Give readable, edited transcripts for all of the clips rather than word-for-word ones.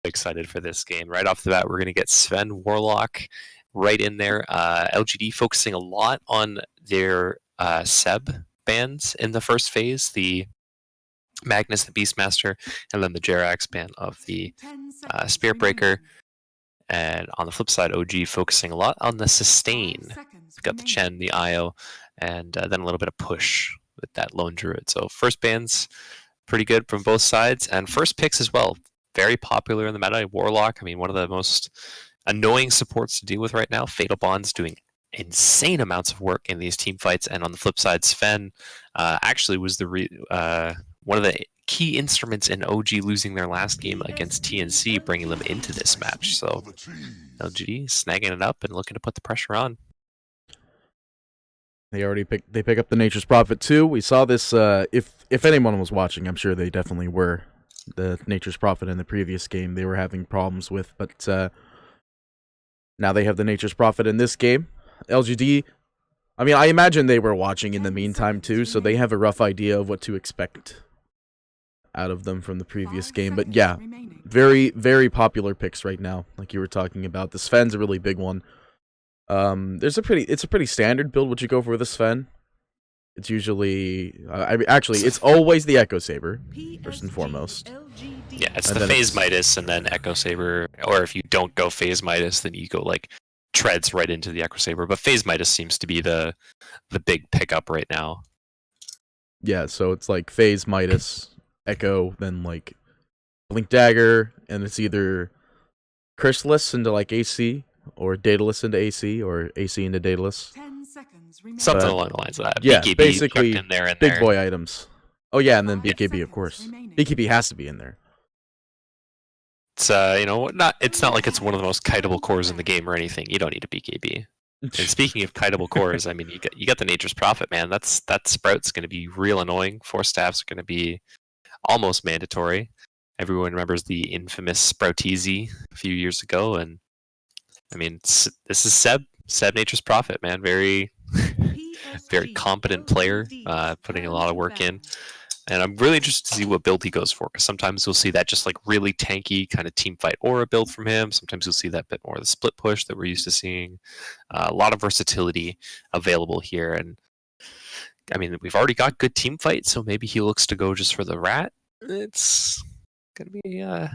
excited for this game. Right off the bat, we're going to get Sven Warlock right in there. LGD focusing a lot on their Seb bans in the first phase, the Magnus the Beastmaster, and then the Jerax ban of the Spirit Breaker. And on the flip side, OG focusing a lot on the sustain. We've got the Chen, the Io, and then a little bit of push with that Lone Druid. So first bans, pretty good from both sides. And first picks as well, very popular in the meta. Warlock, I mean, one of the most annoying supports to deal with right now. Fatal Bond's doing insane amounts of work in these team fights. And on the flip side, Sven actually was the one of the key instruments in OG losing their last game against TNC, bringing them into this match. So LGD snagging it up and looking to put the pressure on. They pick up the Nature's Prophet too. We saw this. If anyone was watching, I'm sure they definitely were. The Nature's Prophet in the previous game they were having problems with, but now they have the Nature's Prophet in this game. LGD. I mean, I imagine they were watching in the meantime too, so they have a rough idea of what to expect out of them from the previous game. But yeah, very, very popular picks right now, like you were talking about. The Sven's a really big one. It's a pretty standard build what you go for with a Sven. It's usually, it's always the Echo Saber, first and foremost. Yeah, it's the Phase Midas and then Echo Saber, or if you don't go Phase Midas, then you go like treads right into the Echo Saber. But Phase Midas seems to be the big pickup right now. Yeah, so it's like Phase Midas, Echo, then like Blink Dagger, and it's either Chrysalis into like AC, or Daedalus into AC, or AC into Daedalus. Something along the lines of that. Yeah, BKB basically in there and big boy items. Oh yeah, and then BKB, of course. BKB has to be in there. It's it's not like it's one of the most kiteable cores in the game or anything. You don't need a BKB. And speaking of kiteable cores, I mean, you got the Nature's Prophet, man. That Sprout's going to be real annoying. 4 staffs are going to be almost mandatory. Everyone remembers the infamous Sproutizi a few years ago, and I mean, this is Seb Nature's Prophet, man. Very, very competent player, putting a lot of work in. And I'm really interested to see what build he goes for, because sometimes you'll see that just like really tanky kind of team fight aura build from him. Sometimes you'll see that bit more of the split push that we're used to seeing. A lot of versatility available here. And I mean, we've already got good team fight, so maybe he looks to go just for the rat. It's going to be a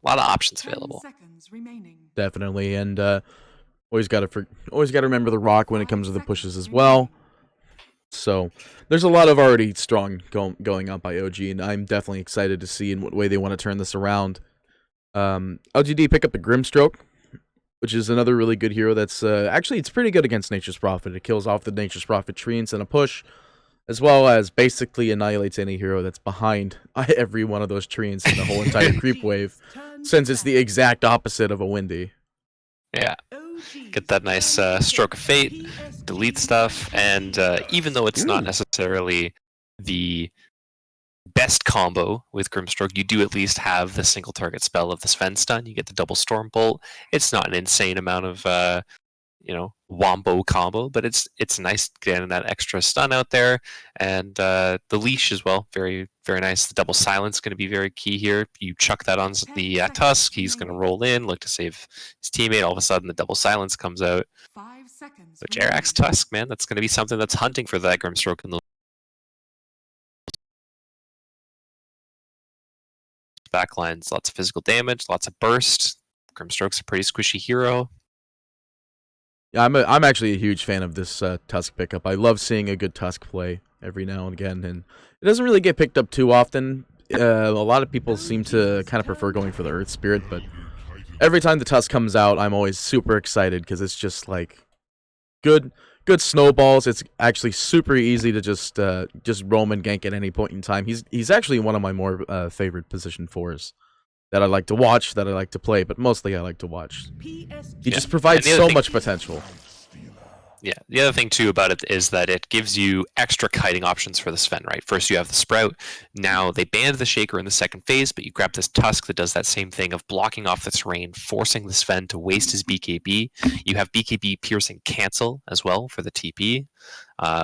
lot of options available. Definitely, and always got to remember the rock when it comes to the pushes as well. So there's a lot of already strong going up by OG, and I'm definitely excited to see in what way they want to turn this around. LGD pick up the Grimstroke, which is another really good hero that's actually it's pretty good against Nature's Prophet. It kills off the Nature's Prophet treants in a push, as well as basically annihilates any hero that's behind every one of those treants in the whole entire creep wave, since it's the exact opposite of a Windy. Yeah. Get that nice Stroke of Fate, delete stuff, and even though it's not necessarily the best combo with Grimstroke, you do at least have the single target spell of the Sven stun. You get the double Storm Bolt. It's not an insane amount of wombo combo, but it's nice getting that extra stun out there, and the leash as well, very, very nice. The double silence going to be very key here. You chuck that on the Tusk, he's going to roll in, look to save his teammate. All of a sudden, the double silence comes out. But Jerax Tusk, man, that's going to be something that's hunting for that Grimstroke in the backlines. Lots of physical damage, lots of burst. Grimstroke's a pretty squishy hero. Yeah, I'm actually a huge fan of this Tusk pickup. I love seeing a good Tusk play every now and again, and it doesn't really get picked up too often. A lot of people seem to kind of prefer going for the Earth Spirit, but every time the Tusk comes out, I'm always super excited because it's just like good snowballs. It's actually super easy to just roam and gank at any point in time. He's actually one of my more favorite position 4s. That I like to watch, that I like to play, but mostly I like to watch. He just provides so much potential. Yeah, the other thing too about it is that it gives you extra kiting options for the Sven, right? First you have the Sprout, now they banned the Shaker in the second phase, but you grab this Tusk that does that same thing of blocking off the terrain, forcing the Sven to waste his BKB. You have BKB piercing cancel as well for the TP,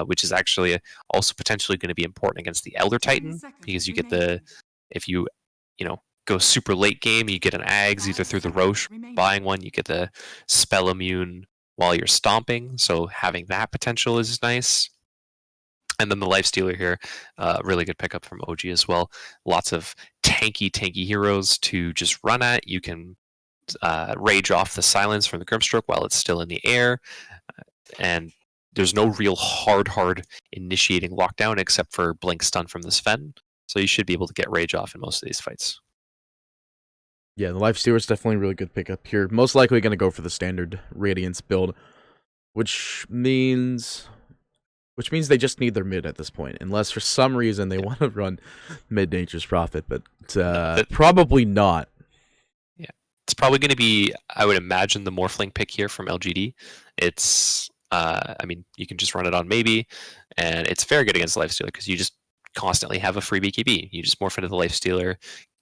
which is actually also potentially going to be important against the Elder Titan, because you get the, if you go super late game, you get an Ags either through the Roche, buying one, you get the spell immune while you're stomping, so having that potential is nice. And then the Lifestealer here, really good pickup from OG as well. Lots of tanky heroes to just run at. You can rage off the silence from the Grimstroke while it's still in the air, and there's no real hard initiating lockdown except for blink stun from the Sven, so you should be able to get rage off in most of these fights. Yeah, the Lifestealer is definitely a really good pickup here. Most likely going to go for the standard Radiance build, which means they just need their mid at this point, unless for some reason they want to run mid Nature's Prophet, but probably not. Yeah, it's probably going to be, I would imagine, the Morphling pick here from LGD. It's, I mean, you can just run it on maybe, and it's very good against Lifestealer because you just constantly have a free BKB. You just morph into the Lifestealer,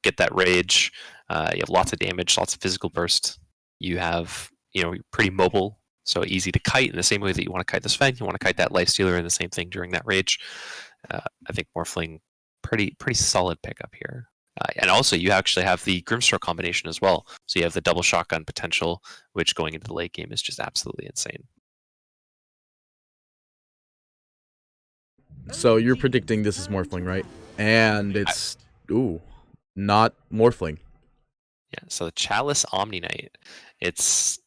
get that rage. You have lots of damage, lots of physical burst. You have, you're pretty mobile. So easy to kite in the same way that you want to kite the Sven, you want to kite that Lifestealer in the same thing during that rage. I think Morphling, pretty solid pickup here. And also you actually have the Grimstroke combination as well. So you have the double shotgun potential, which going into the late game is just absolutely insane. So you're predicting this is Morphling, right? And it's, not Morphling. Yeah, so the Chalice Omni Knight, it's,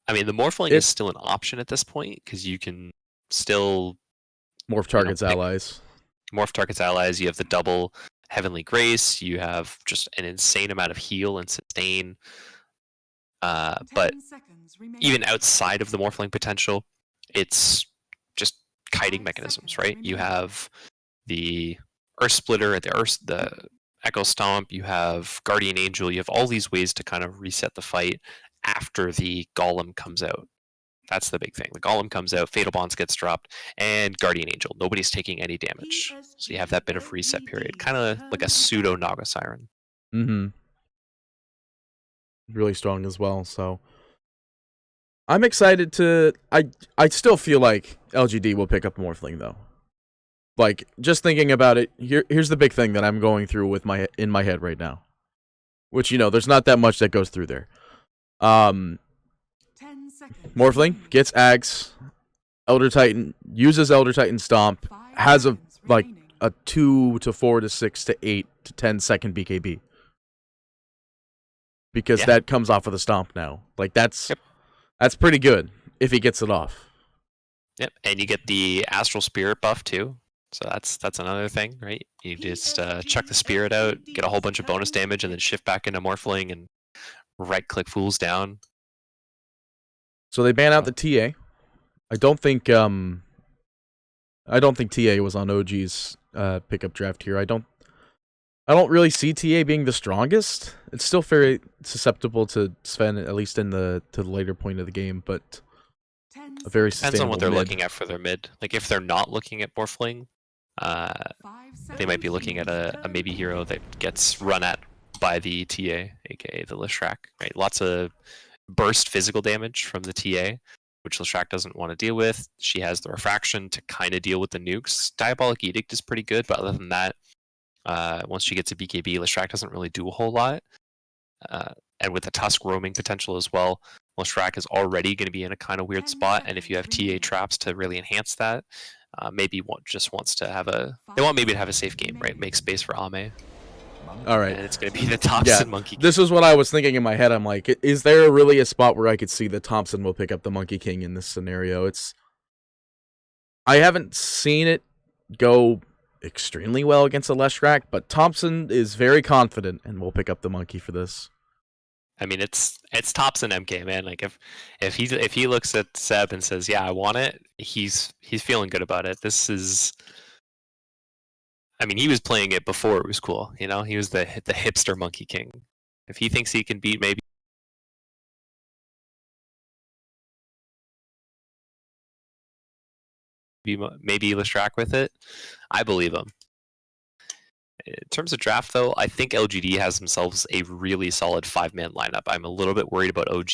I mean, the Morphling is still an option at this point because you can still morph targets allies. Morph targets allies. You have the double Heavenly Grace. You have just an insane amount of heal and sustain. But even outside of the Morphling potential, it's just kiting mechanisms, right? You have the Earth Splitter, the Echo Stomp. You have Guardian Angel. You have all these ways to kind of reset the fight after the Golem comes out. That's the big thing. The Golem comes out, Fatal Bonds gets dropped, and Guardian Angel. Nobody's taking any damage. So you have that bit of reset period. Kind of like a pseudo Naga Siren. Mm-hmm. Really strong as well, so I'm excited to... I still feel like LGD will pick up Morphling, though. Like, just thinking about it, here's the big thing that I'm going through with in my head right now. Which, there's not that much that goes through there. Morphling gets Ags, Elder Titan, uses Elder Titan Stomp, has a 2 to 4 to 6 to 8 to 10 second BKB. Because that comes off of the Stomp now. Like, that's pretty good if he gets it off. Yep, and you get the Astral Spirit buff too. So that's another thing, right? You just chuck the Spirit out, get a whole bunch of bonus damage, and then shift back into Morphling and right-click Fools down. So they ban out the TA. I don't think TA was on OG's pickup draft here. I don't really see TA being the strongest. It's still very susceptible to Sven, at least to the later point of the game, but a very depends on what they're mid. looking at for their mid. Like if they're not looking at Morphling, they might be looking at a maybe hero that gets run at by the TA, aka the Leshrac. Right, lots of burst physical damage from the TA, which Leshrac doesn't want to deal with. She has the refraction to kind of deal with the nukes. Diabolic Edict is pretty good, but other than that, once she gets a BKB, Leshrac doesn't really do a whole lot. And with the Tusk roaming potential as well, Leshrac is already going to be in a kind of weird spot, and if you have TA traps to really enhance that, maybe just wants to have they want maybe to have a safe game, right? Make space for Ame. All right. And it's going to be the Thompson Monkey King. This is what I was thinking in my head. I'm like, is there really a spot where I could see that Thompson will pick up the Monkey King in this scenario? I haven't seen it go extremely well against a Leshrac, but Thompson is very confident and will pick up the Monkey for this. I mean, it's Thompson MK, man. Like if he looks at Seb and says, "Yeah, I want it," he's feeling good about it. This is, I mean, he was playing it before it was cool. He was the hipster Monkey King. If he thinks he can beat maybe Leshrac with it, I believe him. In terms of draft, though, I think LGD has themselves a really solid 5-man lineup. I'm a little bit worried about OG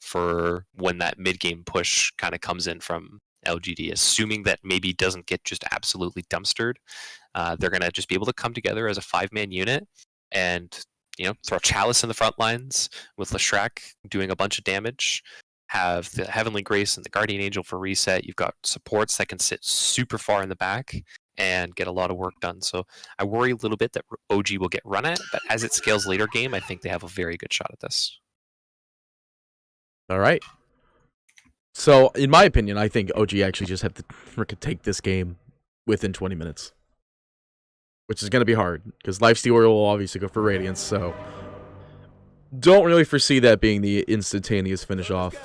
for when that mid-game push kind of comes in from LGD, assuming that maybe doesn't get just absolutely dumpstered. They're going to just be able to come together as a 5-man unit and throw Chalice in the front lines with Leshrac doing a bunch of damage. Have the Heavenly Grace and the Guardian Angel for reset. You've got supports that can sit super far in the back and get a lot of work done. So I worry a little bit that OG will get run at, but as it scales later game, I think they have a very good shot at this. All right. So, in my opinion, I think OG actually just have to freaking take this game within 20 minutes. Which is going to be hard, because Lifestealer will obviously go for Radiance, so don't really foresee that being the instantaneous finish off.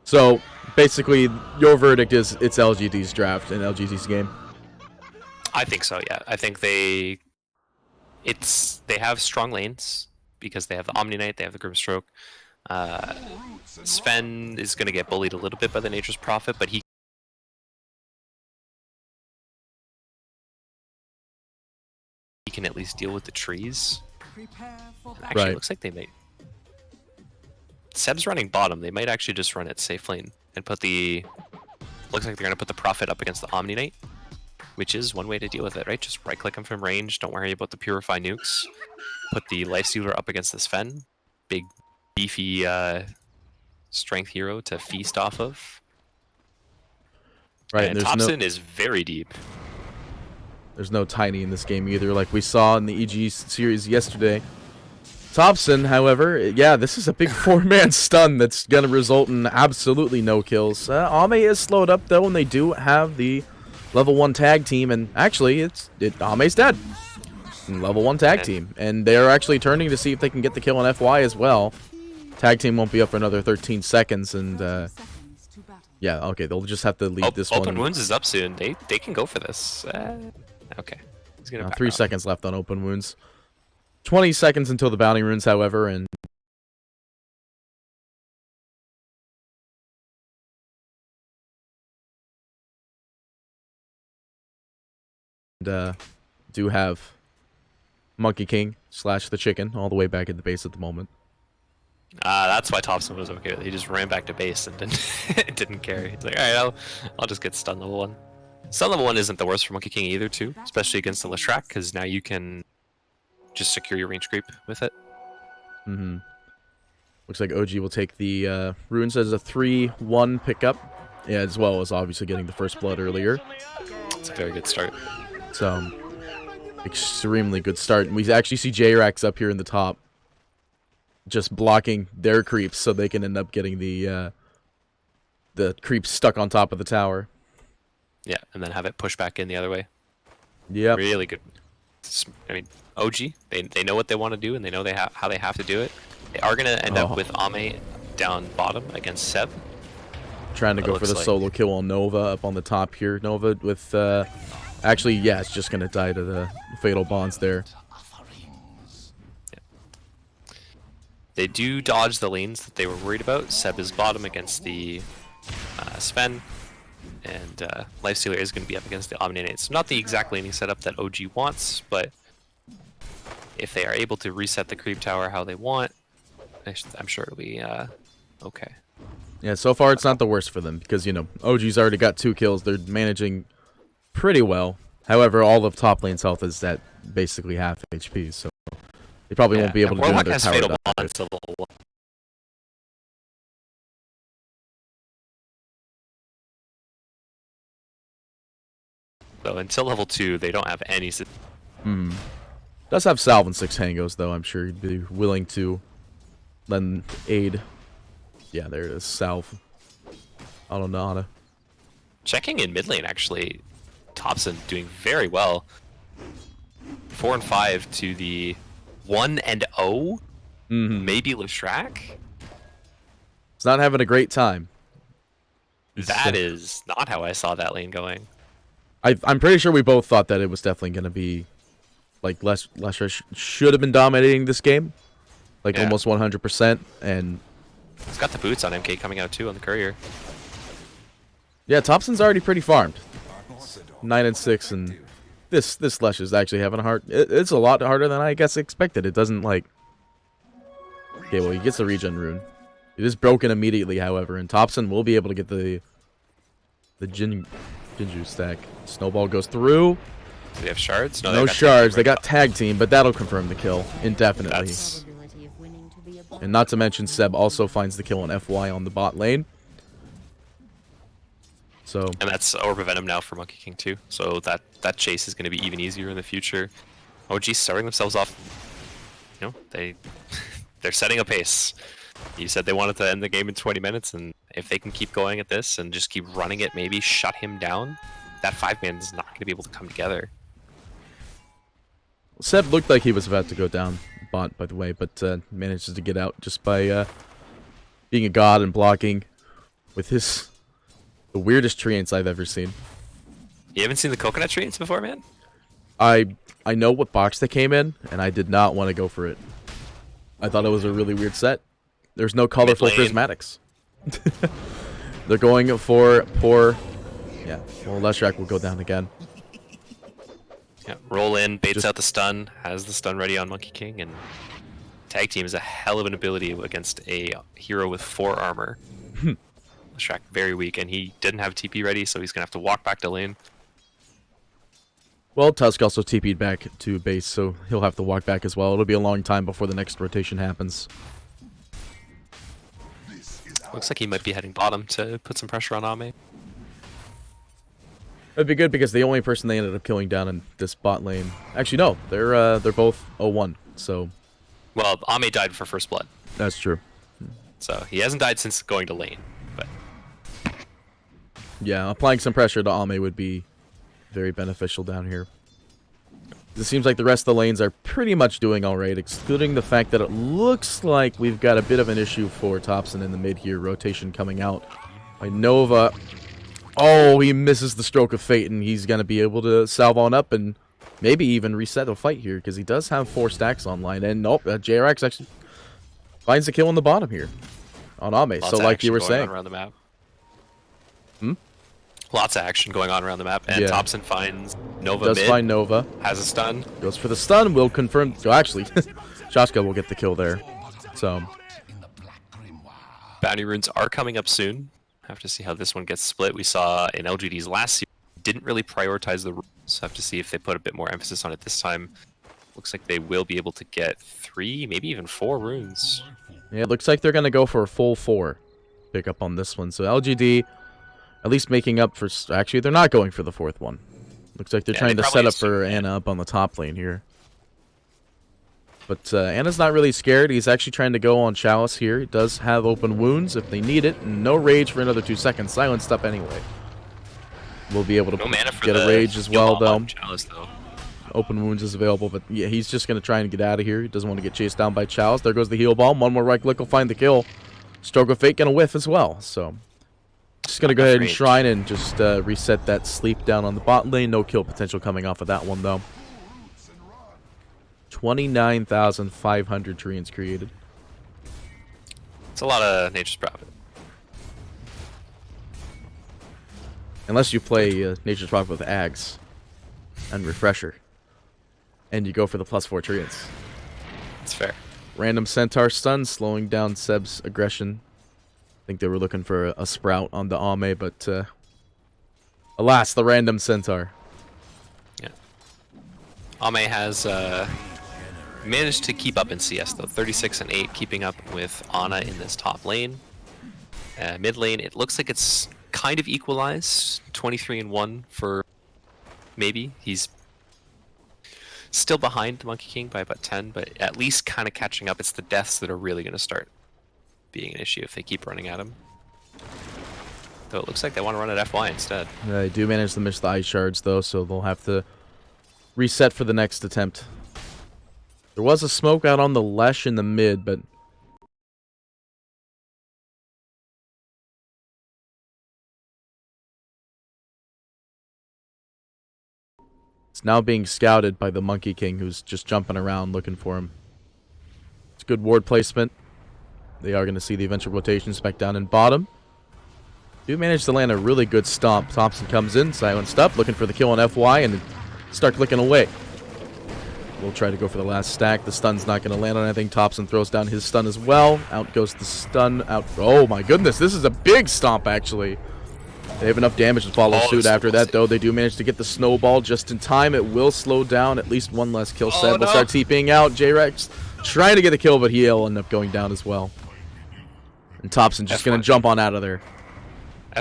So, basically, your verdict is it's LGD's draft and LGD's game? I think so, yeah. I think they have strong lanes, because they have the Omni Knight, they have the Grimstroke. Sven is going to get bullied a little bit by the Nature's Prophet, but he can at least deal with the trees. Actually, it looks like they may... Seb's running bottom. They might actually just run it safe lane and put the... Looks like they're going to put the Prophet up against the Omni Knight, which is one way to deal with it, right? Just right-click him from range. Don't worry about the Purify nukes. Put the Lifestealer up against the Sven. Big, beefy strength hero to feast off of. Right, and Thompson is very deep. There's no Tiny in this game either, like we saw in the EG series yesterday. Thompson, however, yeah, this is a big 4-man stun that's going to result in absolutely no kills. Ame is slowed up, though, and they do have the level 1 tag team, and actually, Ame's dead. Level 1 tag team, and they're actually turning to see if they can get the kill on FY as well. Tag team won't be up for another 13 seconds, and yeah, okay, they'll just have to lead this one. Open Wounds is up soon. They can go for this. Okay. He's gonna 3 seconds left on Open Wounds. 20 seconds until the Bounty Runes, however, and do have Monkey King / the Chicken all the way back at the base at the moment. That's why Thompson was okay with it. He just ran back to base and didn't care. He's like, alright, I'll just get stun level 1. Stun level 1 isn't the worst for Monkey King either, too, especially against the Leshrac, because now you can just secure your range creep with it. Mm-hmm. Looks like OG will take the runes as a 3-1 pickup, yeah, as well as obviously getting the first blood earlier. It's a very good start. So, extremely good start. And we actually see J-Rax up here in the top, just blocking their creeps so they can end up getting the creeps stuck on top of the tower. Yeah, and then have it push back in the other way. Yeah. Really good. I mean, OG, they know what they want to do, and they know how they have to do it. They are going to end up with Ame down bottom against Seb. Trying to go for the solo kill on Nova up on the top here. Nova with, actually, yeah, it's just going to die to the Fatal Bonds there. Yeah. They do dodge the lanes that they were worried about. Seb is bottom against the Sven. And Lifestealer is going to be up against the Omni Knight. So not the exact laning setup that OG wants, but if they are able to reset the creep tower how they want, I'm sure it'll be okay. Yeah, so far it's not the worst for them because, OG's already got 2 kills. They're managing pretty well. However, all of top lane's health is at basically half HP, so they probably won't be able to do another tower dodge. So until level 2, they don't have any... Does have Salve and 6 Hangos, though. I'm sure he'd be willing to lend aid. Yeah, there it is. Salve. I don't know how to... Checking in mid lane, actually. Thompson doing very well. 4 and 5 to the 1 and 0. Maybe Leshrac. He's not having a great time. That is not how I saw that lane going. I'm pretty sure we both thought that it was definitely going to be, like, Leshrac should have been dominating this game. Like, almost 100%, and... He's got the boots on MK coming out, too, on the courier. Yeah, Thompson's already pretty farmed. 9 and 6, and this Lesh is actually having a hard... It's a lot harder than I guess expected. It doesn't, like... Okay, well, he gets the regen rune. It is broken immediately, however, and Thompson will be able to get the Jinju stack. Snowball goes through. Do they have shards? No, No shards. They got tag team, but that'll confirm the kill indefinitely. And not to mention, Seb also finds the kill on FY on the bot lane. So. And that's Orb of Venom now for Monkey King too. So that chase is going to be even easier in the future. OG starting themselves off. You know, they're setting a pace. You said they wanted to end the game in 20 minutes, and if they can keep going at this and just keep running it, maybe shut him down, that 5-man is not going to be able to come together. Seb looked like he was about to go down bot, by the way, but manages to get out just by being a god and blocking with the weirdest treants I've ever seen. You haven't seen the coconut treants before, man? I know what box they came in, and I did not want to go for it. I thought it was a really weird set. There's no colorful prismatics. They're going for poor. Yeah, well, Leshrac will go down again. Yeah, roll in, baits out the stun, has the stun ready on Monkey King, and tag team is a hell of an ability against a hero with 4 armor. Leshrac very weak, and he didn't have TP ready, so he's gonna have to walk back to lane. Well, Tusk also TP'd back to base, so he'll have to walk back as well. It'll be a long time before the next rotation happens. Looks like he might be heading bottom to put some pressure on Ame. It'd be good because the only person they ended up killing down in this bot lane. Actually, no, they're both 0-1. So. Well, Ame died for first blood. That's true. So he hasn't died since going to lane, but. Yeah, applying some pressure to Ame would be very beneficial down here. It seems like the rest of the lanes are pretty much doing alright, excluding the fact that it looks like we've got a bit of an issue for Thompson in the mid here. Rotation coming out by Nova. Oh, he misses the stroke of fate, and he's going to be able to salve on up and maybe even reset the fight here, because he does have 4 stacks online. And nope, JRX actually finds the kill on the bottom here on Ame. So like you were saying. Around the map. Lots of action going on around the map, and Thompson finds Nova mid. Does find Nova. Has a stun. Goes for the stun. Will confirm. So actually, Shoshka will get the kill there. So. Bounty runes are coming up soon. Have to see how this one gets split. We saw in LGD's last season, didn't really prioritize the runes. Have to see if they put a bit more emphasis on it this time. Looks like they will be able to get 3, maybe even 4 runes. Yeah, it looks like they're going to go for a full 4 pick up on this one. So LGD, at least making up for... Actually, they're not going for the 4th one. Looks like they're trying to set up for Anna up on the top lane here. But Anna's not really scared. He's actually trying to go on Chalice here. He does have open wounds if they need it. And no rage for another 2 seconds. Silenced up anyway. We'll be able to get a rage as well, though. Chalice, though. Open wounds is available, but yeah, he's just going to try and get out of here. He doesn't want to get chased down by Chalice. There goes the heal bomb. One more right click will find the kill. Stroke of Fate going to whiff as well. So, just going to go ahead and Shrine and just reset that sleep down on the bot lane. No kill potential coming off of that one, though. 29,500 treants created. It's a lot of Nature's Prophet. Unless you play Nature's Prophet with Ags and Refresher. And you go for the +4 treants. That's fair. Random Centaur stun, slowing down Seb's aggression. I think they were looking for a Sprout on the Ame, but alas, the Random Centaur. Yeah. Ame has managed to keep up in CS, though. 36 and 8, keeping up with Ana in this top lane. Mid lane, it looks like it's kind of equalized. 23 and 1 for maybe. He's still behind the Monkey King by about 10, but at least kind of catching up. It's the deaths that are really going to start being an issue if they keep running at him. Though it looks like they want to run at FY instead. They do manage to miss the ice shards, though, so they'll have to reset for the next attempt. There was a smoke out on the Lesh in the mid, but it's now being scouted by the Monkey King, who's just jumping around looking for him. It's good ward placement. They are going to see the eventual rotation spec down in bottom. Do manage to land a really good stomp. Thompson comes in, silenced up, looking for the kill on FY, and start clicking away. We'll try to go for the last stack. The stun's not going to land on anything. Thompson throws down his stun as well. Out goes the stun. Out. Oh my goodness, this is a big stomp, actually. They have enough damage to follow suit after that, though. They do manage to get the snowball just in time. It will slow down at least one less kill. Seb will start TPing out. J-Rex trying to get a kill, but he'll end up going down as well. And Thompson just going to jump on out of there.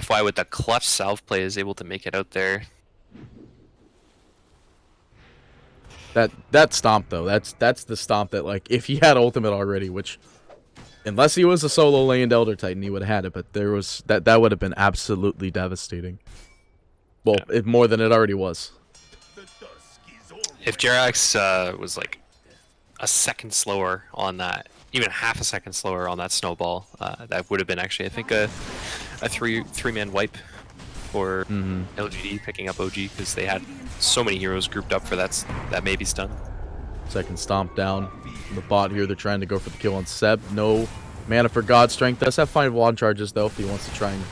FY with the clutch salve play is able to make it out there. That stomp, though, that's the stomp that, like, if he had ultimate already, which, unless he was a solo laned Elder Titan, he would have had it, but there was that would have been absolutely devastating. Well, more than it already was. If Jerax was like a second slower on that, even half a second slower on that snowball, that would have been actually, I think, a three-man wipe for LGD picking up OG, because they had so many heroes grouped up for that maybe stun. Second stomp down. The bot here, they're trying to go for the kill on Seb. No mana for God Strength. Does have 5 wand charges, though, if he wants to try and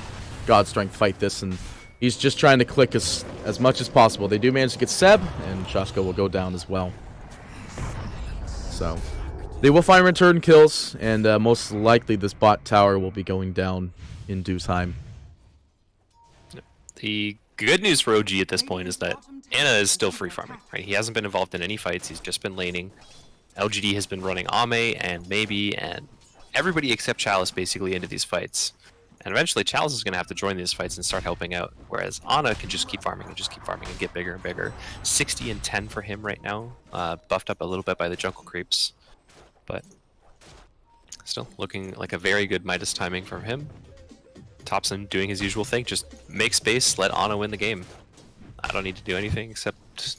God Strength fight this, and he's just trying to click as much as possible. They do manage to get Seb, and Shoshka will go down as well. So they will find return kills, and most likely this bot tower will be going down in due time. The good news for OG at this point is that Ana is still free farming, right? He hasn't been involved in any fights. He's just been laning. LGD has been running Ame and Maybe and everybody except Chalice basically into these fights. And eventually Chalice is going to have to join these fights and start helping out, whereas Ana can just keep farming and get bigger and bigger. 60 and 10 for him right now, buffed up a little bit by the jungle creeps, but still looking like a very good Midas timing from him. Thompson doing his usual thing, just make space, let Ana win the game. I don't need to do anything except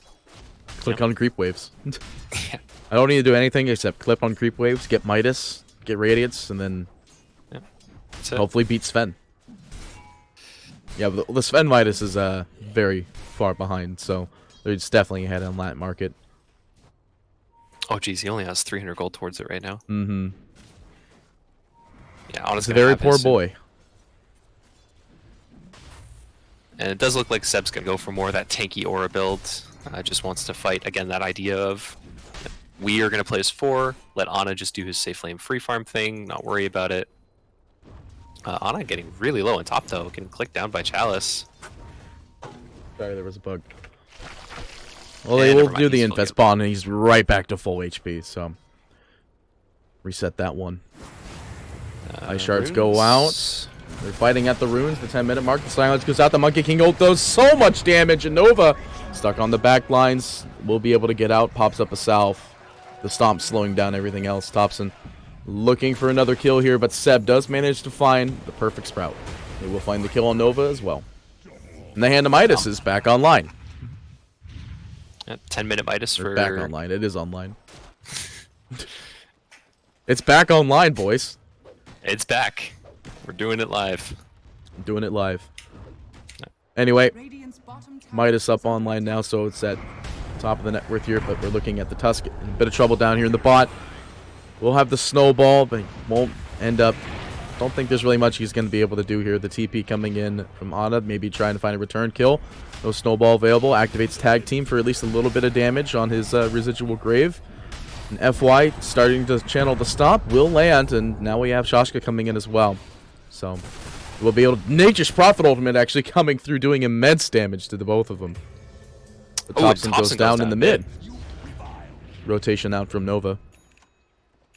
click on creep waves. Yeah. I don't need to do anything except clip on creep waves, get Midas, get Radiance, and then hopefully beat Sven. Yeah, but the Sven Midas is very far behind, so it's definitely ahead on that market. Oh geez, he only has 300 gold towards it right now. Mm-hmm. Yeah, honestly, he's a very poor boy. And it does look like Seb's gonna go for more of that tanky aura build. Just wants to fight again. That idea of we are gonna play as 4, let Ana just do his safe flame free farm thing, not worry about it. Ana getting really low on top though, getting clicked down by Chalice. Sorry, there was a bug. Well, they will do the infest spawn, and he's right back to full HP. So reset that one. Ice shards go out. They're fighting at the runes. The 10-minute mark. The silence goes out. The Monkey King ult does so much damage, and Nova stuck on the back lines. Will be able to get out. Pops up a salve. The stomp slowing down everything else. Thompson looking for another kill here, but Seb does manage to find the perfect sprout. They will find the kill on Nova as well. And the Hand of Midas is back online. 10-minute Midas for... back online. It is online. It's back online, boys. It's back. We're doing it live. I'm doing it live. Anyway, Midas up online now, so it's at top of the net worth here, but we're looking at the Tusk. A bit of trouble down here in the bot. We'll have the snowball, but he won't end up... Don't think there's really much he's going to be able to do here. The TP coming in from Ana, maybe trying to find a return kill. No snowball available. Activates tag team for at least a little bit of damage on his residual grave. And FY starting to channel the stomp will land, and now we have Shoshka coming in as well. So we'll be able to... Nature's Prophet ultimate actually coming through, doing immense damage to the both of them. The Thompson goes down in the mid. Rotation out from Nova.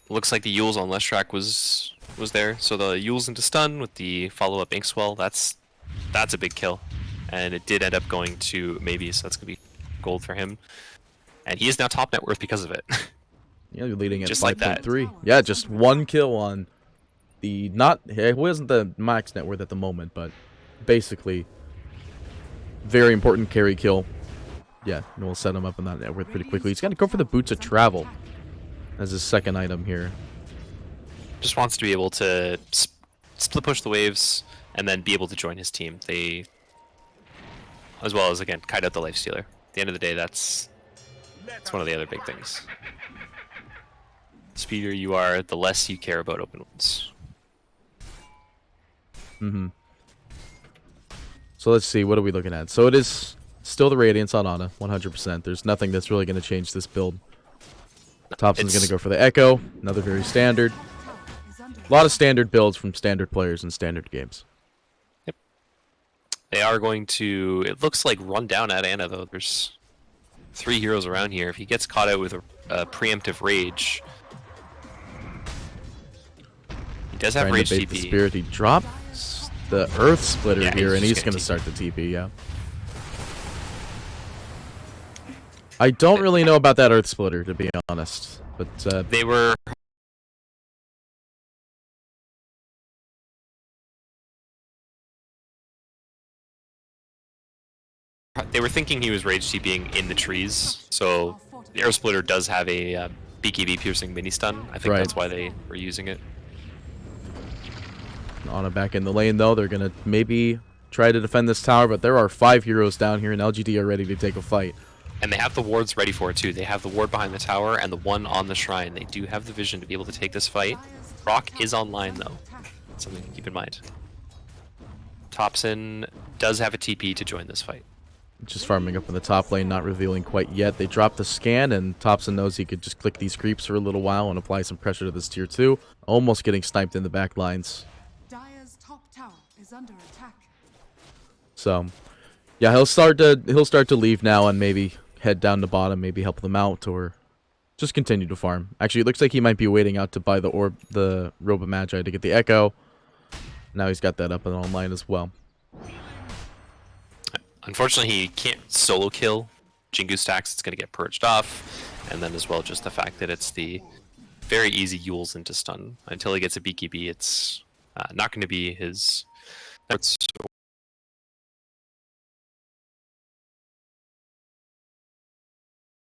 Looks like the Yules on Leshrac was there. So the Yules into stun with the follow-up Inkswell. That's a big kill. And it did end up going to Maybe, so that's going to be gold for him. And he is now top net worth because of it. Yeah, you're leading at 5.3. Like yeah, just one kill on the... It wasn't the max net worth at the moment, but basically very important carry kill. Yeah, and we'll set him up in that net worth pretty quickly. He's going to go for the Boots of Travel as his second item here. Just wants to be able to split push the waves and then be able to join his team. They, as well as, again, kite out the Lifestealer. At the end of the day, that's one of the other big things. The speedier you are, the less you care about open wounds. Mm-hmm. So let's see, what are we looking at? So it is still the Radiance on Ana, 100%. There's nothing that's really going to change this build. Thompson's going to go for the Echo, another very standard. A lot of standard builds from standard players in standard games. Yep. They are going to, it looks like, run down at Anna, though. There's 3 heroes around here. If he gets caught out with a preemptive rage, he does have Trying rage to bait TP. the spirit. He drops the Earth Splitter Yeah, here, and he's gonna going to start the TP, yeah. I don't really know about that Earth Splitter, to be honest. But They were... They were thinking he was rage TPing in the trees, so the Air Splitter does have a BKB piercing mini stun. I think Right. that's why they were using it. Ana back in the lane, though. They're going to maybe try to defend this tower, but there are 5 heroes down here, and LGD are ready to take a fight. And they have the wards ready for it too. They have the ward behind the tower and the one on the shrine. They do have the vision to be able to take this fight. Rock is online though. Something to keep in mind. Thompson does have a TP to join this fight. Just farming up in the top lane, not revealing quite yet. They drop the scan, and Thompson knows he could just click these creeps for a little while and apply some pressure to this tier 2. Almost getting sniped in the back lines. Dire's top tower is under attack. So, yeah, he'll start to leave now and maybe head down to bottom, maybe help them out, or just continue to farm. Actually, it looks like he might be waiting out to buy the orb, the Robe of Magi to get the Echo. Now he's got that up and online as well. Unfortunately, he can't solo kill Jingu stacks. It's going to get purged off. And then as well, just the fact that it's the very easy Yules into stun. Until he gets a BKB, it's not going to be his...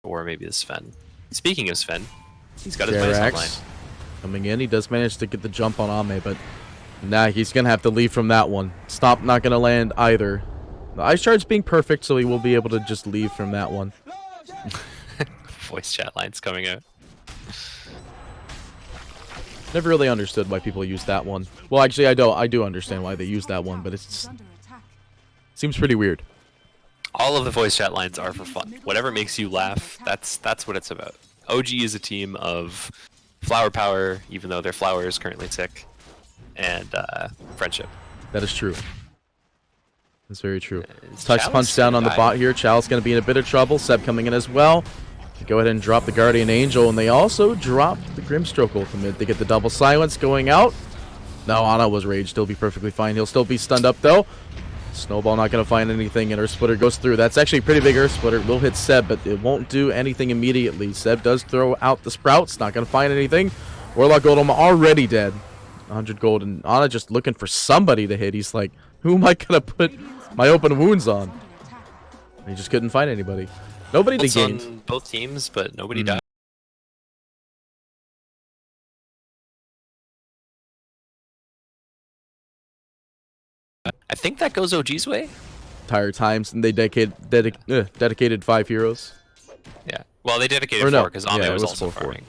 Or maybe the Sven. Speaking of Sven, he's got his minus online. Coming in, he does manage to get the jump on Ame, but nah, he's going to have to leave from that one. Stop not going to land either. The Ice Charge being perfect, so he will be able to just leave from that one. Voice chat lines coming out. Never really understood why people use that one. Well, actually, I do understand why they use that one, but it's seems pretty weird. All of the voice chat lines are for fun. Whatever makes you laugh, that's what it's about. OG is a team of flower power, even though their flower is currently tick, and friendship. That is true. That's very true. Is Touch Chalice punch down on the die? bot here. Chalice going to be in a bit of trouble. Seb coming in as well. They go ahead and drop the Guardian Angel, and they also dropped the Grimstroke ultimate. They get the double silence going out. No, Ana was raged. He'll be perfectly fine. He'll still be stunned up, though. Snowball not going to find anything, and Earth Splitter goes through. That's actually a pretty big Earth Splitter. It will hit Seb, but it won't do anything immediately. Seb does throw out the Sprouts. Not going to find anything. Warlock Golem already dead. 100 gold, and Ana just looking for somebody to hit. He's like, who am I going to put my open wounds on? He just couldn't find anybody. Nobody to gain. On both teams, but nobody died. I think that goes OG's way. Entire times, and they dedicated 5 heroes. Yeah. Well, they dedicated Or no, 4 because Ame yeah, it was was also 4-4. farming.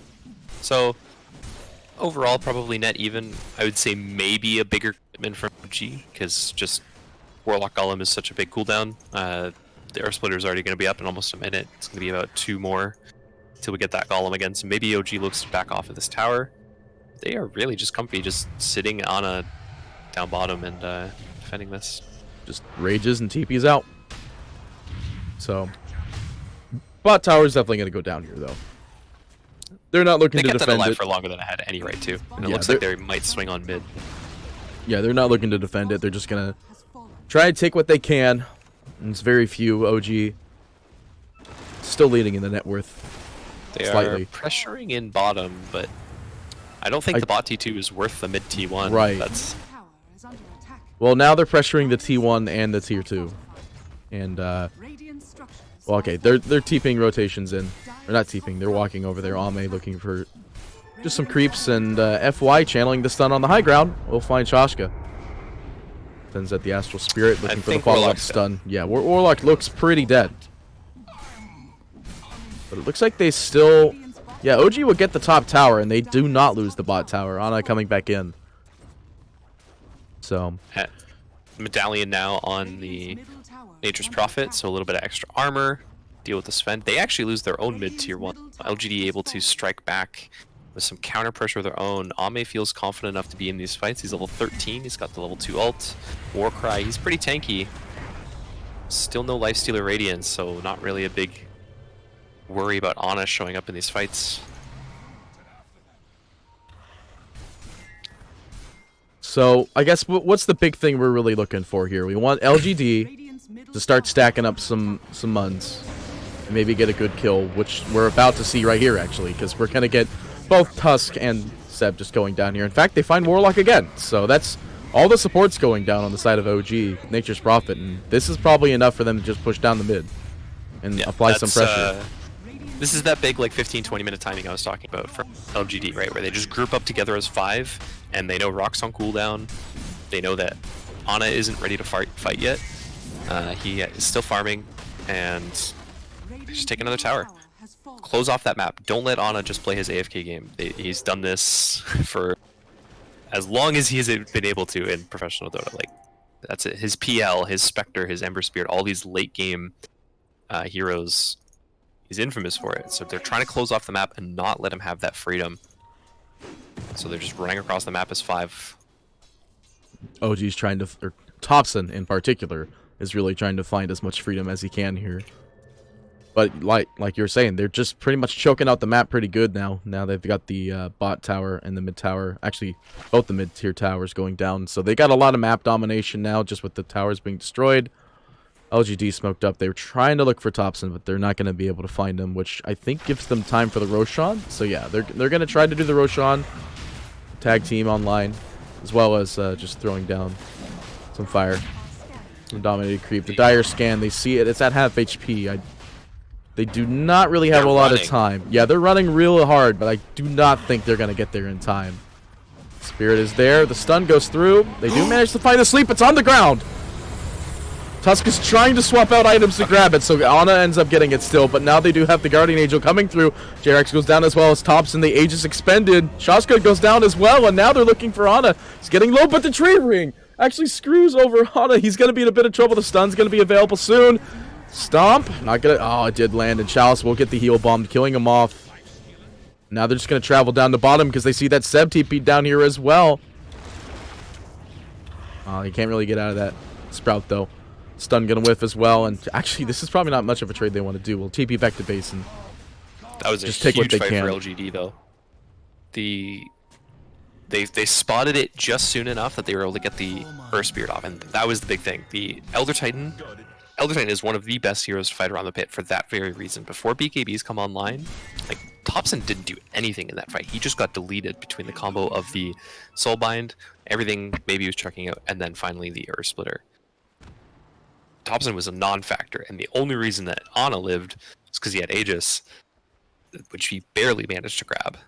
So overall, probably net even. I would say maybe a bigger commitment from OG because just Warlock Golem is such a big cooldown. The Earth Splitter is already going to be up in almost a minute. It's going to be about 2 more until we get that Golem again. So maybe OG looks to back off of this tower. They are really just comfy, just sitting on a down bottom and defending this. Just rages and TP's out. So, bot tower is definitely going to go down here, though. They're not looking They to kept that defend alive it. for longer than I had any right to. And it Yeah, looks like they might swing on mid. Yeah, they're not looking to defend it. They're just going to try and take what they can. And it's very few. OG still leading in the net worth. They Slightly. are pressuring in bottom, but I don't think the bot T2 is worth the mid T1. Right. That's Well, now they're pressuring the T1 and the Tier 2. And, well, okay, they're TPing rotations in. They're not TPing, they're walking over there. Ame looking for just some creeps, and FY channeling the stun on the high ground. We'll find Shashka. Sends at the Astral Spirit, looking for the think follow-up Warlock's stun. Yeah, Warlock looks pretty dead. But it looks like they still... Yeah, OG will get the top tower, and they do not lose the bot tower. Ana coming back in. So... Medallion now on the Nature's Prophet, so a little bit of extra armor. Deal with the Sven. They actually lose their own mid tier 1. LGD able to strike back with some counter pressure of their own. Ame feels confident enough to be in these fights. He's level 13. He's got the level 2 ult. Warcry. He's pretty tanky. Still no Lifestealer Radiance, so not really a big worry about Ana showing up in these fights. So I guess what's the big thing we're really looking for here? We want LGD to start stacking up some muns and maybe get a good kill, which we're about to see right here actually, because we're gonna get both Tusk and Seb just going down here. In fact, they find Warlock again, so that's all the support's going down on the side of OG, Nature's Prophet, and this is probably enough for them to just push down the mid and apply some pressure. This is that big like 15-20 minute timing I was talking about for LGD, right? Where they just group up together as 5, and they know Rock's on cooldown. They know that Ana isn't ready to fight yet. He is still farming, and just take another tower. Close off that map. Don't let Ana just play his AFK game. He's done this for as long as he's been able to in professional Dota. Like, that's it. His PL, his Spectre, his Ember Spirit, all these late game heroes, he's infamous for it. So they're trying to close off the map and not let him have that freedom. So they're just running across the map as 5. OG's trying to, or Thompson in particular, is really trying to find as much freedom as he can here. But like you're saying, they're just pretty much choking out the map pretty good now. Now they've got the bot tower and the mid tower. Actually, both the mid-tier towers going down. So they got a lot of map domination now just with the towers being destroyed. LGD smoked up. They were trying to look for Thompson, but they're not going to be able to find him, which I think gives them time for the Roshan. So yeah, they're going to try to do the Roshan tag team online, as well as just throwing down some fire. Some dominated creep. The dire scan, they see it. It's at half HP. They do not really have a lot of time. Yeah, they're running real hard, but I do not think they're going to get there in time. Spirit is there. The stun goes through. They do manage to find the sleep. It's on the ground. Tusk is trying to swap out items to grab it, so Ana ends up getting it still, but now they do have the Guardian Angel coming through. JRX goes down as well as Thompson. The Aegis expended. Shaska goes down as well, and now they're looking for Ana. He's getting low, but the tree ring actually screws over Ana. He's going to be in a bit of trouble. The stun's going to be available soon. Stomp. Not going to... Oh, it did land, and Chalice will get the heal bomb, killing him off. Now they're just going to travel down to bottom because they see that Seb TP down here as well. Oh, he can't really get out of that Sprout, though. Stun gonna whiff as well, and actually this is probably not much of a trade they want to do. We'll TP back to base and that was just a take what huge they fight can. for LGD though. They spotted it just soon enough that they were able to get the Earth Spirit off, and that was the big thing. The Elder Titan is one of the best heroes to fight around the pit for that very reason. Before BKBs come online, like Thompson didn't do anything in that fight. He just got deleted between the combo of the Soulbind, everything maybe he was checking out, and then finally the Earth Splitter. Thompson was a non-factor, and the only reason that Ana lived was because he had Aegis, which he barely managed to grab.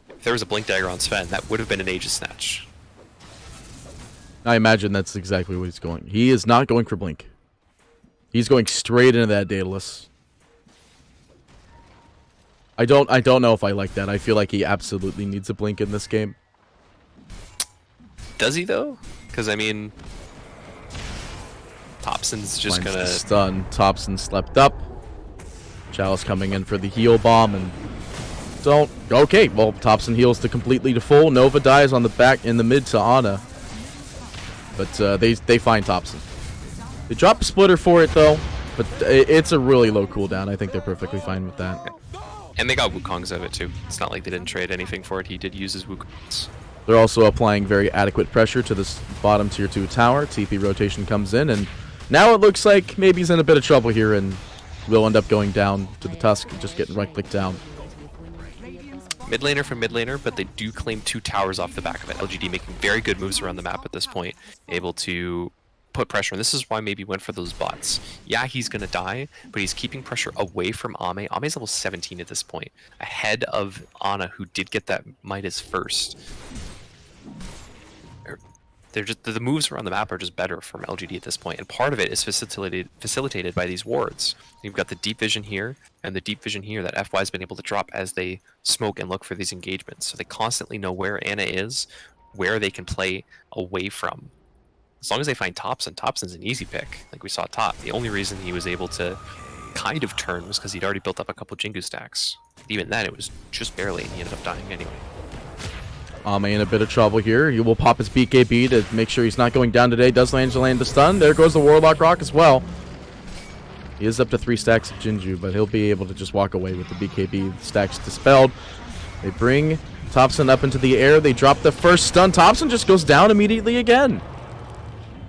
If there was a Blink Dagger on Sven, that would have been an Aegis snatch. I imagine that's exactly what he's going. He is not going for Blink. He's going straight into that Daedalus. I don't know if I like that. I feel like he absolutely needs a Blink in this game. Does he though? Because I mean, Thompson's just Finds gonna the stun. Thompson slept up. Chalice coming in for the heal bomb and don't. Okay, well Thompson heals to completely to full. Nova dies on the back in the mid to Ana, but they find Thompson. They drop a splitter for it though, but it's a really low cooldown. I think they're perfectly fine with that. And they got Wukongs out of it too. It's not like they didn't trade anything for it. He did use his Wukongs. They're also applying very adequate pressure to this bottom tier 2 tower. TP rotation comes in, and now it looks like maybe he's in a bit of trouble here, and will end up going down to the Tusk and just getting right-clicked down. Mid laner for mid laner, but they do claim 2 towers off the back of it. LGD making very good moves around the map at this point, able to put pressure, and this is why maybe went for those bots. Yeah, he's gonna die, but he's keeping pressure away from Ame. Ame's level 17 at this point, ahead of Ana, who did get that Midas first. They're just, the moves around the map are just better from LGD at this point, and part of it is facilitated by these wards. You've got the deep vision here and the deep vision here that FY's been able to drop as they smoke and look for these engagements. So they constantly know where Ana is, where they can play away from. As long as they find Thompson's an easy pick. Like we saw top. The only reason he was able to kind of turn was because he'd already built up a couple Jingu stacks. Even then, it was just barely, and he ended up dying anyway. Ame in a bit of trouble here. He will pop his BKB to make sure he's not going down today. Does land the stun. There goes the Warlock Rock as well. He is up to 3 stacks of Jinju, but he'll be able to just walk away with the BKB. Stacks dispelled. They bring Thompson up into the air. They drop the first stun. Thompson just goes down immediately again.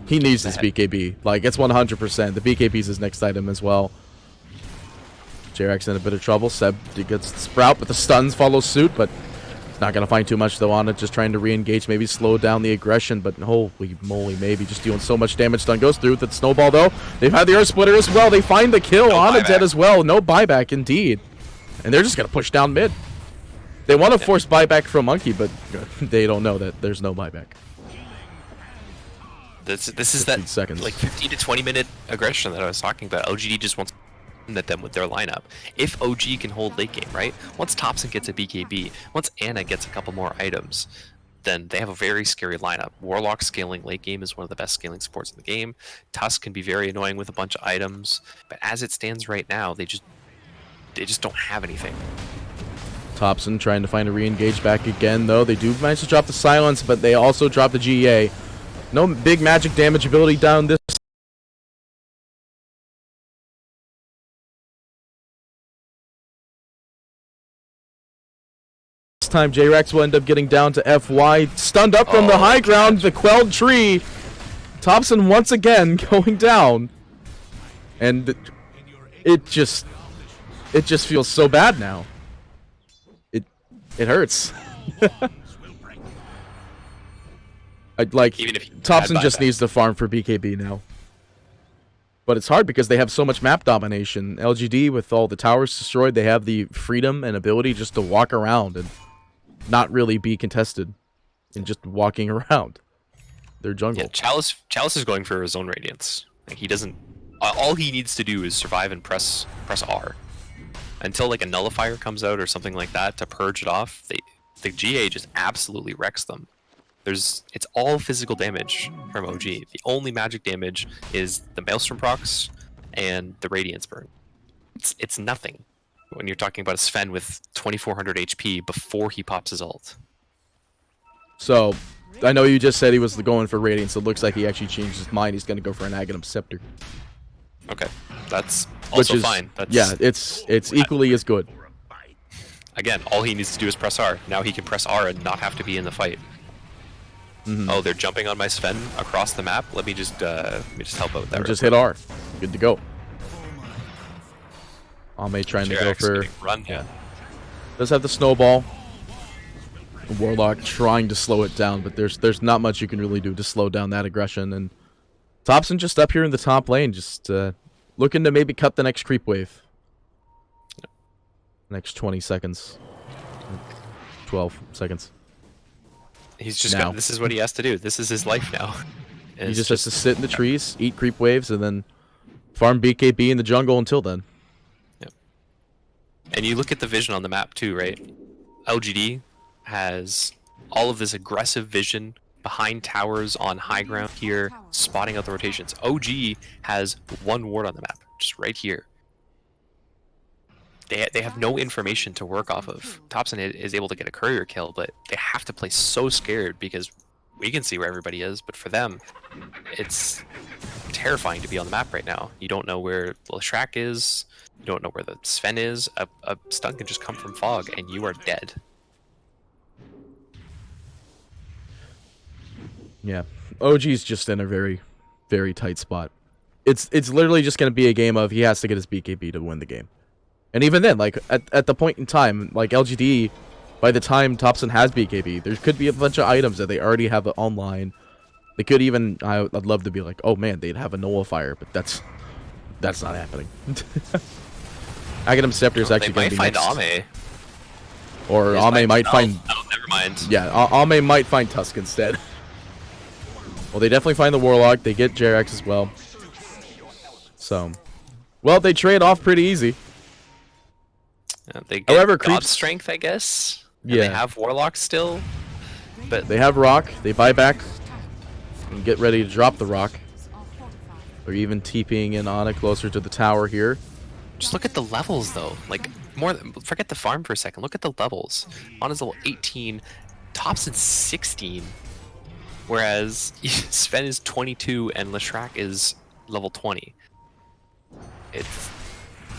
He needs this BKB. Like, it's 100%. The BKB is his next item as well. JRX in a bit of trouble. Seb gets the Sprout, but the stuns follow suit, but not going to find too much, though, on it. Just trying to re-engage, maybe slow down the aggression, but holy moly, maybe just doing so much damage. Stun goes through with the Snowball, though. They've had the Earth Splitter as well. They find the kill on it dead as well. No buyback, indeed. And they're just going to push down mid. They want to force buyback from Monkey, but they don't know that there's no buyback. This is that seconds. Like 15 to 20 minute aggression that I was talking about. LGD just wants at them with their lineup. If OG can hold late game, right? Once Thompson gets a BKB, once Anna gets a couple more items, then they have a very scary lineup. Warlock scaling late game is one of the best scaling supports in the game. Tusk can be very annoying with a bunch of items, but as it stands right now, they just don't have anything. Thompson trying to find a re-engage back again, though. They do manage to drop the silence, but they also drop the GEA. No big magic damage ability down this time. J-Rex will end up getting down to FY. Stunned up from the high ground, the quelled tree. Thompson once again going down. And it just feels so bad now. It hurts. Thompson just needs to farm for BKB now. But it's hard because they have so much map domination. LGD, with all the towers destroyed, they have the freedom and ability just to walk around and not really be contested and just walking around their jungle. Yeah, Chalice is going for his own Radiance. Like, he doesn't. All he needs to do is survive and press R. Until like a nullifier comes out or something like that to purge it off, the GA just absolutely wrecks them. It's all physical damage from OG. The only magic damage is the Maelstrom procs and the Radiance burn. It's nothing when you're talking about a Sven with 2400 HP before he pops his ult. So, I know you just said he was going for Radiance. It looks like he actually changed his mind. He's going to go for an Aghanim Scepter. Okay, that's also fine. Yeah, it's equally as good. Again, all he needs to do is press R. Now he can press R and not have to be in the fight. Oh, they're jumping on my Sven across the map. Let me just help out with that. Just hit R. Good to go. Ame trying to go for run. Yeah. Does have the snowball. Warlock trying to slow it down, but there's not much you can really do to slow down that aggression. And Thompson just up here in the top lane, just looking to maybe cut the next creep wave. Next 20 seconds. 12 seconds. He's just got, this is what he has to do. This is his life now. He just has to sit in the trees, eat creep waves, and then farm BKB in the jungle until then. Yep. And you look at the vision on the map too, right? LGD has all of this aggressive vision behind towers on high ground here, spotting out the rotations. OG has one ward on the map, just right here. They have no information to work off of. Thompson is able to get a courier kill, but they have to play so scared because we can see where everybody is, but for them, it's terrifying to be on the map right now. You don't know where Leshrac is, you don't know where the Sven is. A stun can just come from fog, and you are dead. Yeah, OG's just in a very, very tight spot. It's literally just going to be a game of he has to get his BKB to win the game. And even then, like, at the point in time, like, LGD, by the time Thompson has BKB, there could be a bunch of items that they already have online. They could even, I'd love to be like, oh man, they'd have a nullifier, but that's not happening. Aghanim Scepter is actually going to be next. They might find Ame. Or Ame might find... Oh, never mind. Yeah, Ame might find Tusk instead. Well, they definitely find the Warlock. They get JRX as well. So, well, they trade off pretty easy. They get God strength, I guess. And yeah. They have Warlock still, but they have Rock. They buy back and get ready to drop the Rock. They're even TPing in Ana closer to the tower here. Just look at the levels, though. Like, forget the farm for a second. Look at the levels. Ana's level 18. Thompson's 16, whereas Sven is 22 and Leshrac is level 20. It's,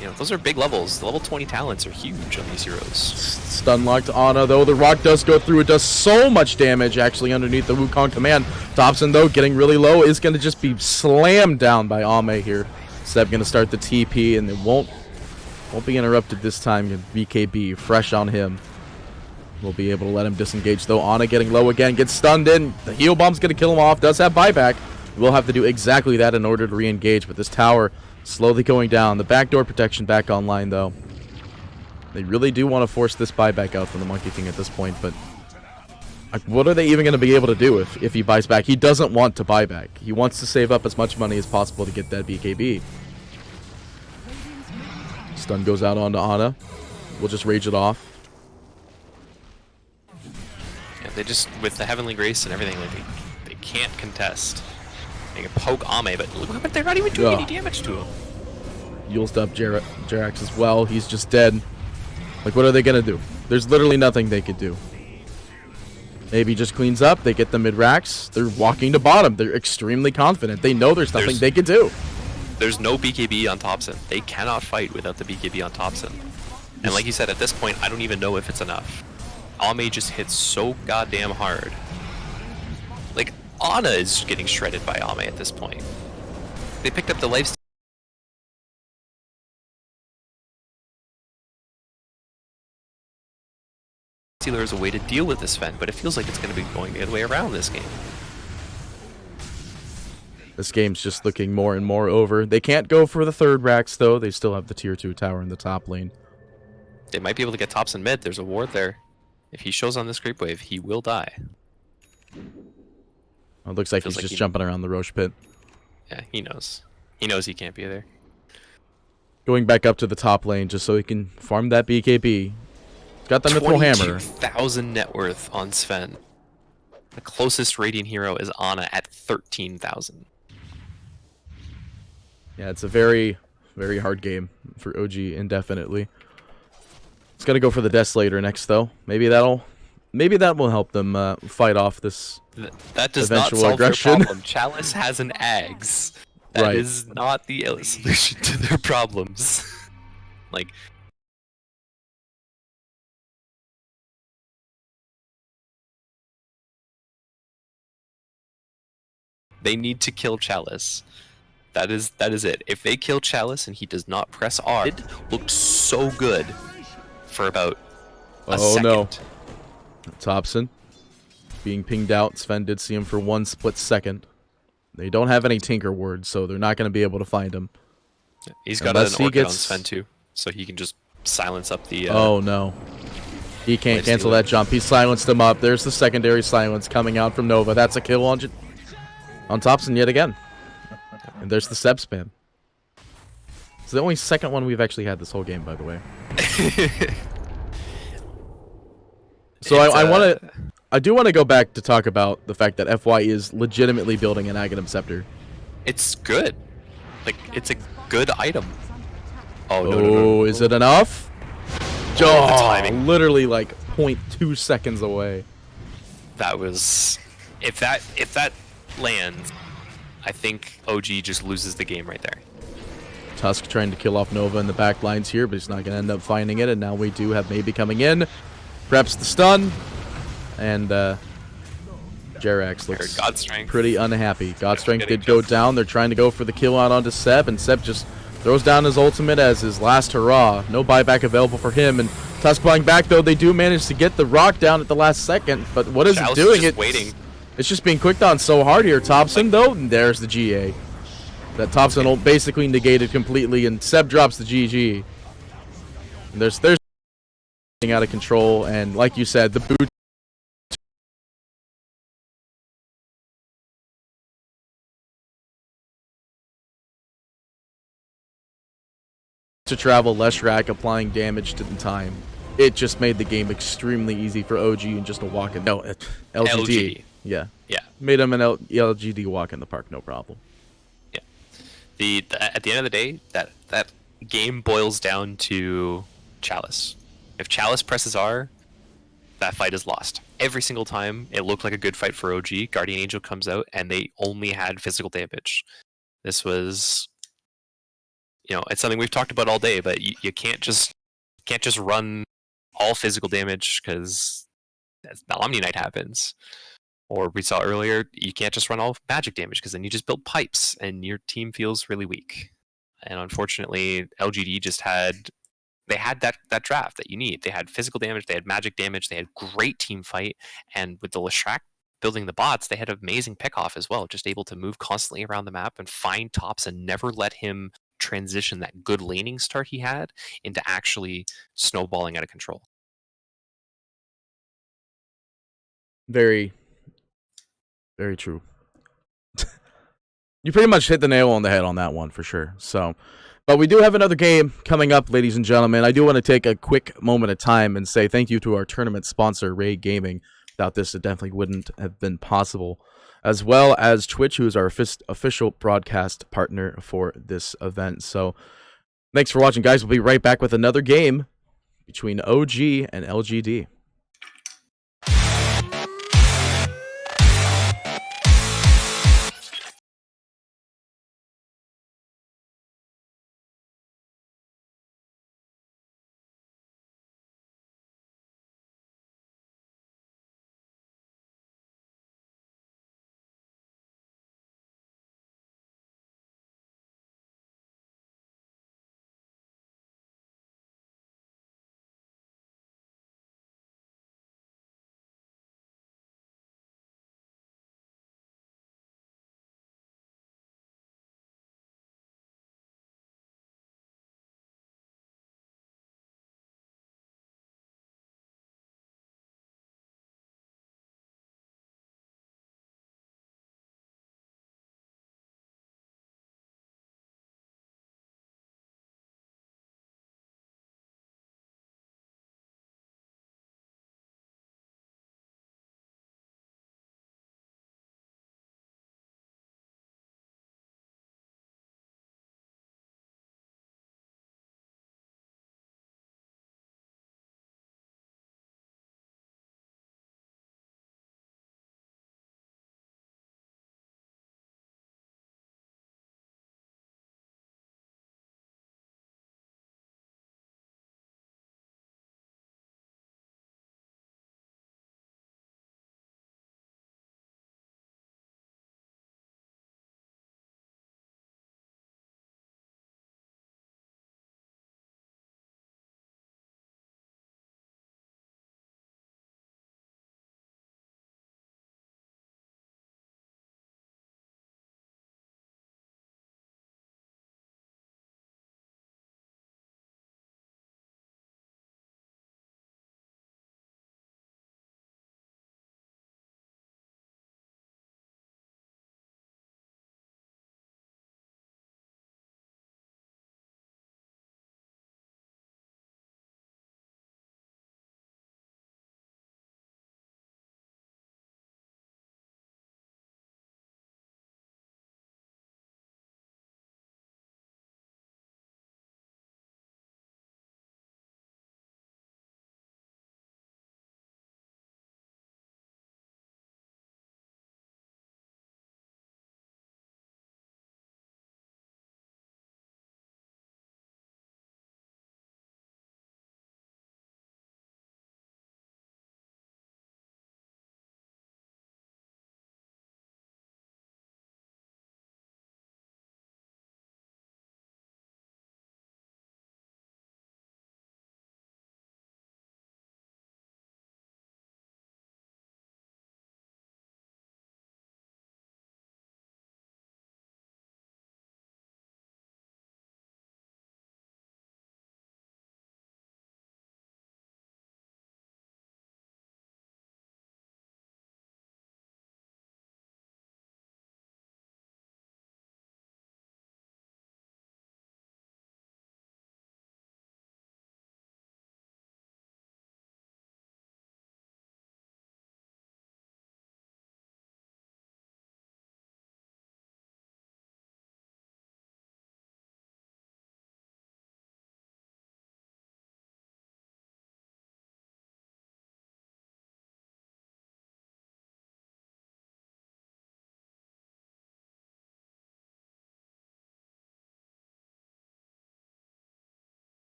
you know, those are big levels. The level 20 talents are huge on these heroes. Stun locked Ana, though. The rock does go through. It does so much damage, actually, underneath the Wukong command. Thompson, though, getting really low, is going to just be slammed down by Ame here. Seb going to start the TP, and it won't be interrupted this time. VKB, fresh on him. We'll be able to let him disengage, though. Ana getting low again, gets stunned in. The heal bomb's going to kill him off. Does have buyback. We'll have to do exactly that in order to re-engage, but this tower slowly going down. The backdoor protection back online, though. They really do want to force this buyback out from the Monkey King at this point, but like, what are they even going to be able to do if he buys back? He doesn't want to buy back. He wants to save up as much money as possible to get that BKB. Stun goes out onto Ana. We'll just rage it off. Yeah, they just, with the Heavenly Grace and everything, like they can't contest. They can poke Ame, but look, but they're not even doing any damage to him. Used up Jerax as well. He's just dead. Like, what are they going to do? There's literally nothing they could do. Maybe just cleans up. They get the mid-racks. They're walking to bottom. They're extremely confident. They know there's nothing they could do. There's no BKB on Thompson. They cannot fight without the BKB on Thompson. And like you said, at this point, I don't even know if it's enough. Ame just hits so goddamn hard. Like, Ana is getting shredded by Ame at this point. They picked up the life stealer as a way to deal with this Sven, but it feels like it's going to be going the other way around this game. This game's just looking more and more over. They can't go for the third racks, though. They still have the tier 2 tower in the top lane. They might be able to get Thompson mid. There's a ward there. If he shows on this creep wave, he will die. It looks like he's just jumping around the Roche pit. Yeah, he knows. He knows he can't be there. Going back up to the top lane just so he can farm that BKB. Got the Mithril Hammer. 22,000 net worth on Sven. The closest Radiant hero is Ana at 13,000. Yeah, it's a very, very hard game for OG indefinitely. It's got to go for the Desolator next, though. Maybe that will help them fight off this that does eventual not solve aggression. Their problem. Chalice has an Ags. That is not the solution to their problems. Like, they need to kill Chalice. That is it. If they kill Chalice and he does not press R, it looked so good for about a second. No. Thompson being pinged out. Sven did see him for 1 split second. They don't have any Tinker wards, so they're not going to be able to find him. He's got an Orchid on Sven too, so he can just silence up the... oh no. He can't cancel that jump. He silenced him up. There's the secondary silence coming out from Nova. That's a kill on Thompson yet again. And there's the Seb spam. It's the only second one we've actually had this whole game, by the way. So I do want to go back to talk about the fact that FY is legitimately building an Aghanim Scepter. It's good. Like, it's a good item. Oh, no. Is it enough? The timing. Literally like 0.2 seconds away. That was... If that lands, I think OG just loses the game right there. Tusk trying to kill off Nova in the back lines here, but he's not going to end up finding it, and now we do have Maybe coming in. Preps the stun, and Jerax looks pretty unhappy. Godstrength did go down. They're trying to go for the kill out onto Seb, and Seb just throws down his ultimate as his last hurrah. No buyback available for him, and Tusk buying back, though. They do manage to get the rock down at the last second, but what is it doing? It's just being quicked on so hard here. Thompson, though, and there's the GA. That Thompson basically negated completely, and Seb drops the GG. And there's out of control, and like you said, the boot to travel, Leshrac applying damage to the time. It just made the game extremely easy for OG and just a walk in. No, LGD. Yeah. Made him an LGD walk in the park, no problem. Yeah. At the end of the day, that game boils down to Chalice. If Chalice presses R, that fight is lost. Every single time it looked like a good fight for OG, Guardian Angel comes out and they only had physical damage. This was, it's something we've talked about all day, but you can't just run all physical damage because the Omni-Knight happens. Or we saw earlier, you can't just run all magic damage because then you just build pipes and your team feels really weak. And unfortunately, LGD just had that draft that you need. They had physical damage, they had magic damage, they had great team fight, and with the Leshrac building the bots, they had amazing pick-off as well, just able to move constantly around the map and find tops and never let him transition that good laning start he had into actually snowballing out of control. Very, very true. You pretty much hit the nail on the head on that one for sure. So, but we do have another game coming up, ladies and gentlemen. I do want to take a quick moment of time and say thank you to our tournament sponsor, Ray Gaming. Without this, it definitely wouldn't have been possible. As well as Twitch, who is our official broadcast partner for this event. So, thanks for watching, guys. We'll be right back with another game between OG and LGD.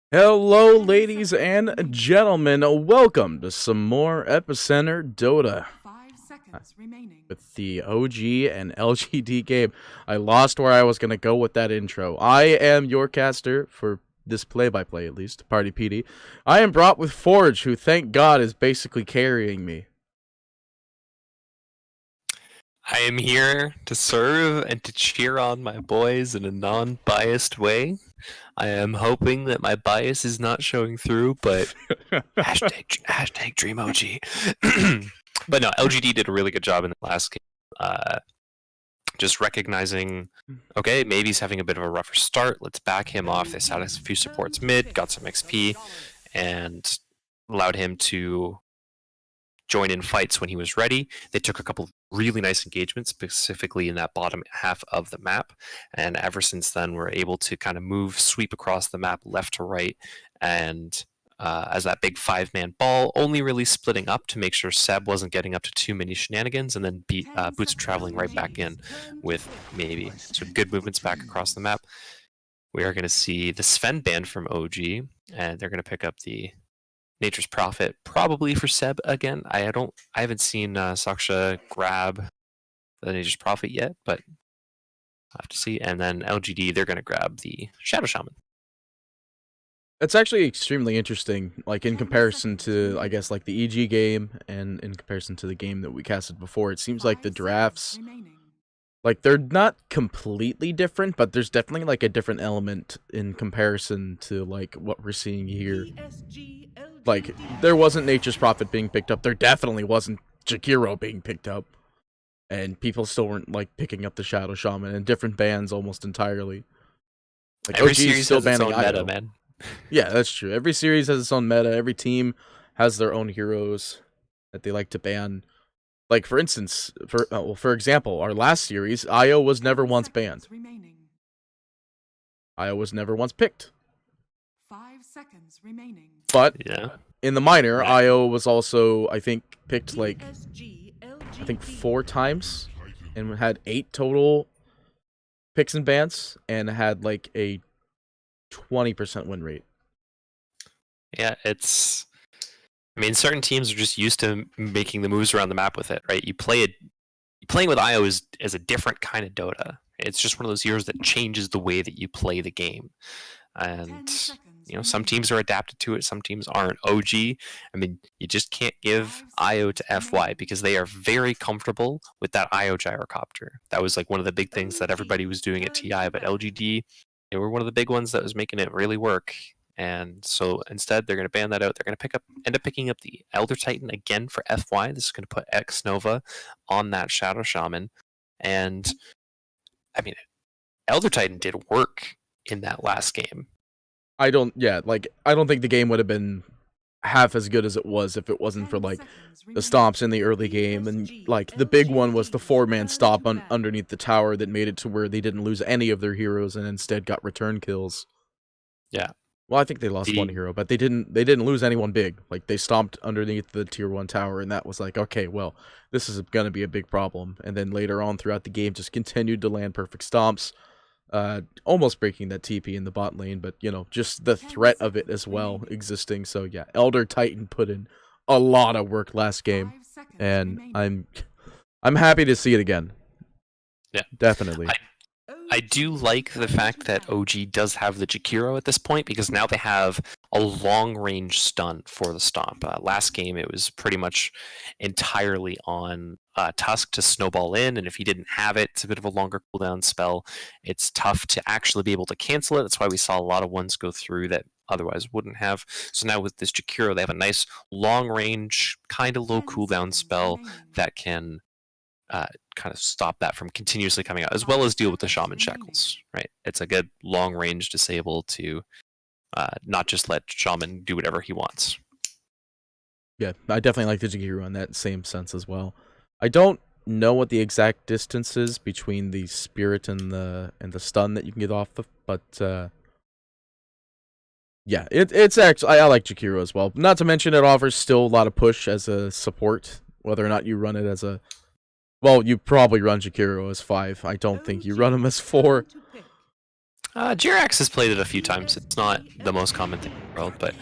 Hello, ladies and gentlemen. Welcome to some more Epicenter Dota 5 seconds remaining. with the OG and LGD game. I lost where I was going to go with that intro. I am your caster for this play-by-play, at least, Party PD. I am brought with Forge, who, thank God, is basically carrying me. I am here to serve and to cheer on my boys in a non-biased way. I am hoping that my bias is not showing through, but hashtag Dream OG. But no, LGD did a really good job in the last game. Just recognizing, okay, maybe he's having a bit of a rougher start. Let's back him off. They sat a few supports mid, got some XP, and allowed him to join in fights when he was ready. They took a couple of really nice engagements, specifically in that bottom half of the map. And ever since then, we're able to kind of sweep across the map left to right. And as that big 5-man ball, only really splitting up to make sure Seb wasn't getting up to too many shenanigans, and then Boots traveling right back in with maybe. So good movements back across the map. We are going to see the Sven band from OG, and they're going to pick up the Nature's Prophet, probably for Seb again. I haven't seen Saksha grab the Nature's Prophet yet, but I'll have to see. And then LGD, they're going to grab the Shadow Shaman. It's actually extremely interesting, like, in comparison to, I guess, like, the EG game, and in comparison to the game that we casted before. It seems like the drafts, like, they're not completely different, but there's definitely, like, a different element in comparison to, like, what we're seeing here. Like, there wasn't Nature's Prophet being picked up. There definitely wasn't Jakiro being picked up. And people still weren't, like, picking up the Shadow Shaman, and different bans almost entirely. Like, Every OG series still has its banning own meta, IO. man. Yeah, that's true. Every series has its own meta. Every team has their own heroes that they like to ban. Like, for instance, for example, our last series, IO was never once banned. IO was never once picked. 5 seconds remaining. But Yeah. in the minor, Right. IO was also, I think, picked like, 4 times, and had 8 total picks and bans, and had like a 20% win rate. Yeah, I mean, certain teams are just used to making the moves around the map with it, right? Playing with IO is a different kind of Dota. It's just one of those heroes that changes the way that you play the game. And, some teams are adapted to it, some teams aren't. OG, I mean, you just can't give IO to FY because they are very comfortable with that IO gyrocopter. That was like one of the big things that everybody was doing at TI, but LGD, they were one of the big ones that was making it really work. And so instead, they're going to ban that out. They're going to end up picking up the Elder Titan again for FY. This is going to put X Nova on that Shadow Shaman. And, I mean, Elder Titan did work in that last game. I don't think the game would have been half as good as it was if it wasn't for, like, the stomps in the early game. And, like, the big one was the 4-man stomp underneath the tower that made it to where they didn't lose any of their heroes and instead got return kills. Yeah. Well, I think they lost one hero, but they didn't lose anyone big. Like, they stomped underneath the tier 1 tower, and that was like, okay, well, this is going to be a big problem. And then later on throughout the game, just continued to land perfect stomps, almost breaking that TP in the bot lane, but, just the threat of it as well existing. So, yeah, Elder Titan put in a lot of work last game, and I'm happy to see it again. Yeah. Definitely. I do like the fact that OG does have the Jakiro at this point, because now they have a long-range stun for the stomp. Last game, it was pretty much entirely on Tusk to snowball in, and if he didn't have it, it's a bit of a longer cooldown spell. It's tough to actually be able to cancel it. That's why we saw a lot of ones go through that otherwise wouldn't have. So now with this Jakiro, they have a nice long-range, kind of low cooldown spell that can kind of stop that from continuously coming out, as well as deal with the Shaman Shackles, right? It's a good long-range disable to not just let Shaman do whatever he wants. Yeah, I definitely like the Jakiro in that same sense as well. I don't know what the exact distance is between the Spirit and the stun that you can get off of, but yeah, it's actually, I like Jakiro as well. Not to mention it offers still a lot of push as a support, whether or not you run it as a Well, you probably run Jakiro as 5. I don't think you run him as 4. Jirax has played it a few times. It's not the most common thing in the world, but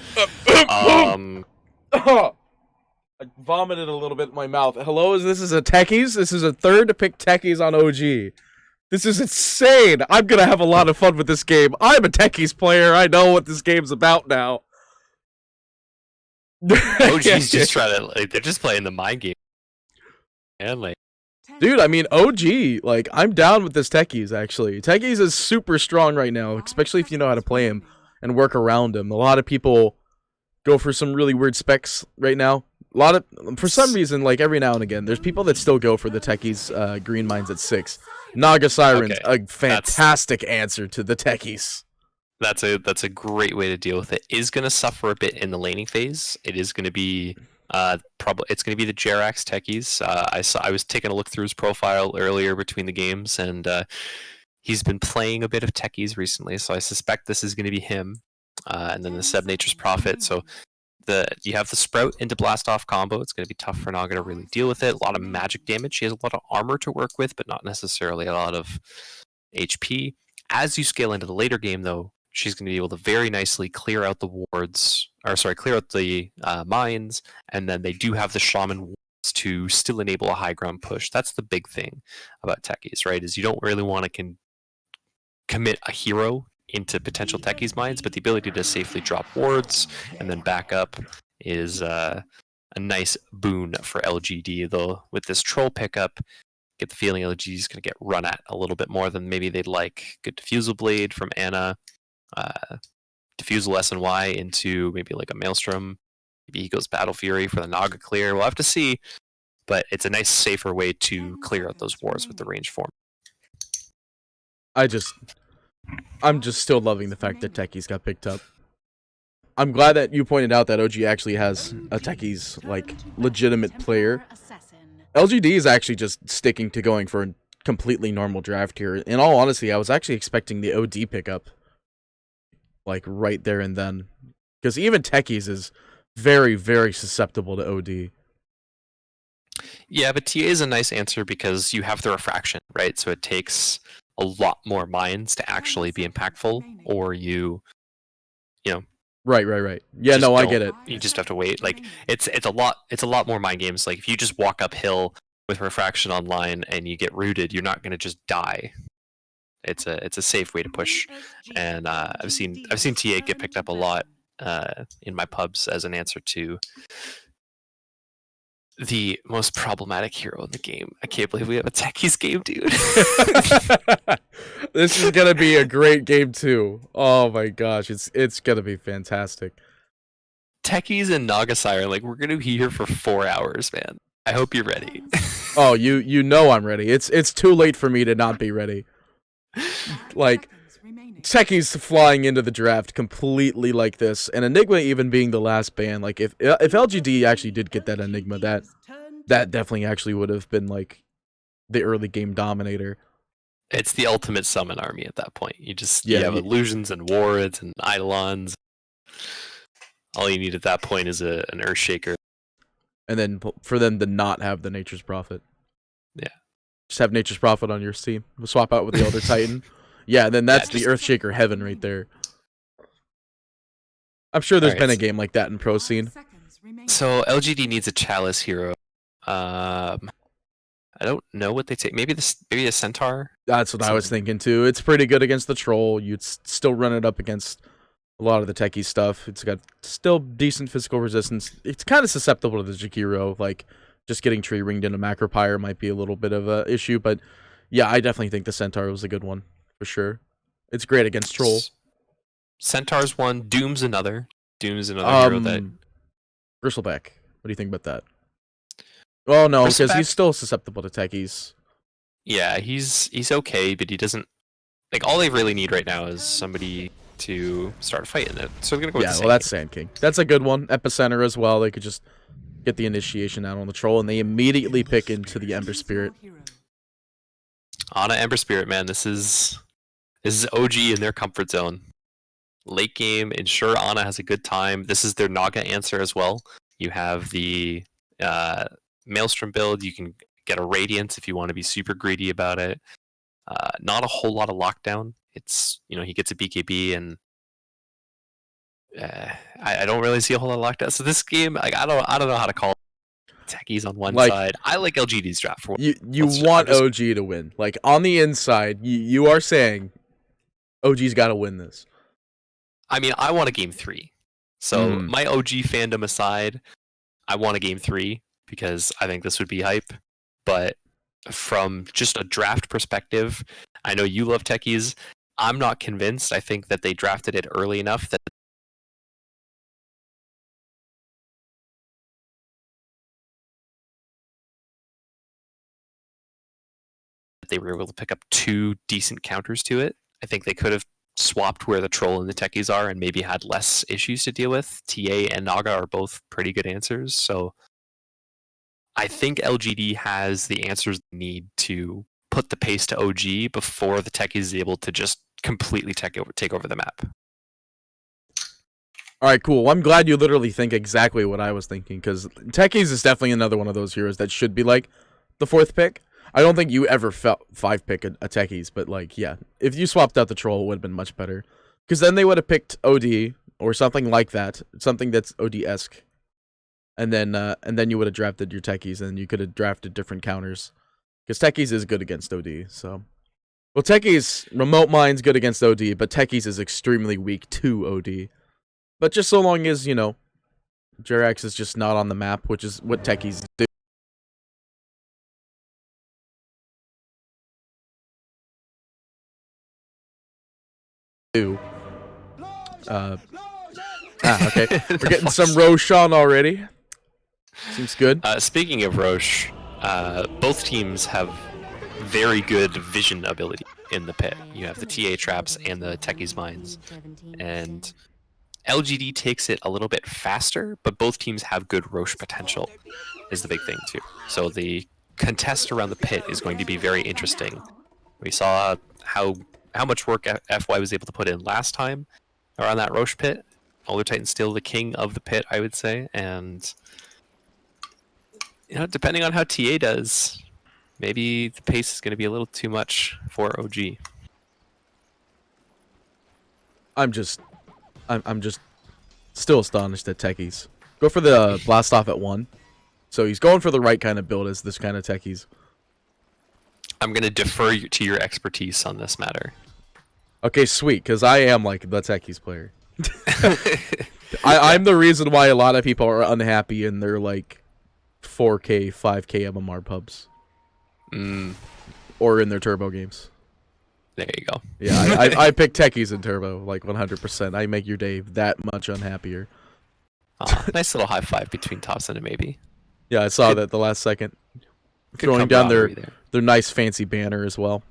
I vomited a little bit in my mouth. Hello, this is a Techies? This is a third to pick Techies on OG. This is insane. I'm gonna have a lot of fun with this game. I'm a Techies player. I know what this game's about now. OG's just trying to, like, they're just playing the mind game. And like, Dude, I mean, OG, like, I'm down with this Techies, actually. Techies is super strong right now, especially if you know how to play him and work around him. A lot of people go for some really weird specs right now. For some reason, like, every now and again, there's people that still go for the Techies green mines at 6. Naga Siren's a fantastic answer to the Techies. That's a great way to deal with it. Is going to suffer a bit in the laning phase. It is going to be probably it's going to be the Jerax Techies. I was taking a look through his profile earlier between the games, and he's been playing a bit of Techies recently, so I suspect this is going to be him. And then the Seb Nature's Prophet. So you have the Sprout into Blast Off combo. It's going to be tough for Naga to really deal with it. A lot of magic damage. She has a lot of armor to work with, but not necessarily a lot of HP. As you scale into the later game, though, she's going to be able to very nicely clear out the wards, clear out the mines, and then they do have the Shaman wards to still enable a high ground push. That's the big thing about Techies, right? Is you don't really want to commit a hero into potential Techies mines, but the ability to safely drop wards and then back up is a nice boon for LGD. Though with this troll pickup, get the feeling LGD is going to get run at a little bit more than maybe they'd like. Good Diffusal Blade from Anna, Diffusal SNY into maybe like a Maelstrom. Maybe he goes Battle Fury for the Naga clear. We'll have to see, but it's a nice, safer way to clear out those wars with the range form. I'm just still loving the fact that Techies got picked up. I'm glad that you pointed out that OG actually has a Techies, like, legitimate player. LGD is actually just sticking to going for a completely normal draft here. In all honesty, I was actually expecting the OD pickup, like, right there and then. Because even Techies is very, very susceptible to OD. Yeah, but TA is a nice answer because you have the refraction, right? So it takes a lot more mines to actually be impactful, or you know. Right. Yeah, no, I get it. You just have to wait. Like it's a lot more mind games. Like if you just walk uphill with refraction online and you get rooted, you're not gonna just die. It's a safe way to push, and I've seen TA get picked up a lot in my pubs as an answer to the most problematic hero in the game. I can't believe we have a Techies game, dude. This is gonna be a great game too. Oh my gosh, it's gonna be fantastic. Techies and Naga Siren, like we're gonna be here for 4 hours, man. I hope you're ready. Oh, you know I'm ready. It's too late for me to not be ready. Like, Techies flying into the draft completely like this, and Enigma even being the last ban. Like, if LGD actually did get that Enigma, that definitely actually would have been like the early game dominator. It's the ultimate summon army at that point. You have illusions and wards and eidolons. All you need at that point is an Earthshaker. And then for them to not have the Nature's Prophet. Yeah. Just have Nature's Prophet on your team. We'll swap out with the Elder Titan. Yeah, then that's the Earthshaker heaven right there. I'm sure there's been a game like that in pro scene. So LGD needs a Chalice hero. I don't know what they take. Maybe a Centaur? That's what I was thinking too. It's pretty good against the Troll. You'd still run it up against a lot of the techie stuff. It's got still decent physical resistance. It's kind of susceptible to the Jakiro. Like, just getting tree ringed into Macropyre might be a little bit of a issue. But yeah, I definitely think the Centaur was a good one. For sure. It's great against Troll. Centaur's one. Doom's another. Doom's another hero that... Bristleback. What do you think about that? Oh, no, because he's still susceptible to techies. Yeah, he's okay, but he doesn't... Like, all they really need right now is somebody to start a fight in it. So I'm going to go with the Sand that's Sand King. That's a good one. Epicenter as well. They could just get the initiation out on the Troll, and they immediately pick into the Ember Spirit. Ana Ember Spirit, man. This is OG in their comfort zone. Late game, ensure Ana has a good time. This is their Naga answer as well. You have the Maelstrom build. You can get a Radiance if you want to be super greedy about it. Not a whole lot of lockdown. It's, he gets a BKB, and I don't really see a whole lot of lockdown. So this game, like, I don't know how to call it. Techies on one side. I like LGD's draft. For you want OG to win. Like, on the inside, you are saying OG's got to win this. I mean, I want a game 3. So my OG fandom aside, I want a game 3 because I think this would be hype. But from just a draft perspective, I know you love techies. I'm not convinced. I think that they drafted it early enough that they were able to pick up 2 decent counters to it. I think they could have swapped where the troll and the techies are and maybe had less issues to deal with. TA and Naga are both pretty good answers, so I think LGD has the answers they need to put the pace to OG before the techies is able to just completely take over the map. All right, cool. Well, I'm glad you literally think exactly what I was thinking, because techies is definitely another one of those heroes that should be like the 4th pick. I don't think you ever felt 5-pick a techies, but like, yeah, if you swapped out the troll, it would have been much better. Because then they would have picked OD or something like that, something that's OD-esque, and then you would have drafted your techies, and you could have drafted different counters. Because techies is good against OD, so. Well, techies, remote mine's good against OD, but techies is extremely weak to OD. But just so long as, Jerax is just not on the map, which is what techies do. Okay. We're getting some Roshan already. Seems good. Speaking of Roche, both teams have very good vision ability in the pit. You have the TA traps and the techies mines. And LGD takes it a little bit faster, but both teams have good Roche potential, is the big thing too. So the contest around the pit is going to be very interesting. We saw how much work FY was able to put in last time around that Roche pit. Older Titan's still the king of the pit, I would say, and depending on how TA does, maybe the pace is going to be a little too much for OG. I'm just still astonished at techies. Go for the blast off at 1. So he's going for the right kind of build as this kind of techies. I'm going to defer to your expertise on this matter. Okay, sweet, because I am like the techies player. I'm the reason why a lot of people are unhappy in their like 4K, 5K MMR pubs. Or in their turbo games. There you go. Yeah, I pick techies in turbo, like 100%. I make your day that much unhappier. Nice little high five between Thompson and Maybe. Yeah, I saw that the last second. Throwing down their nice fancy banner as well.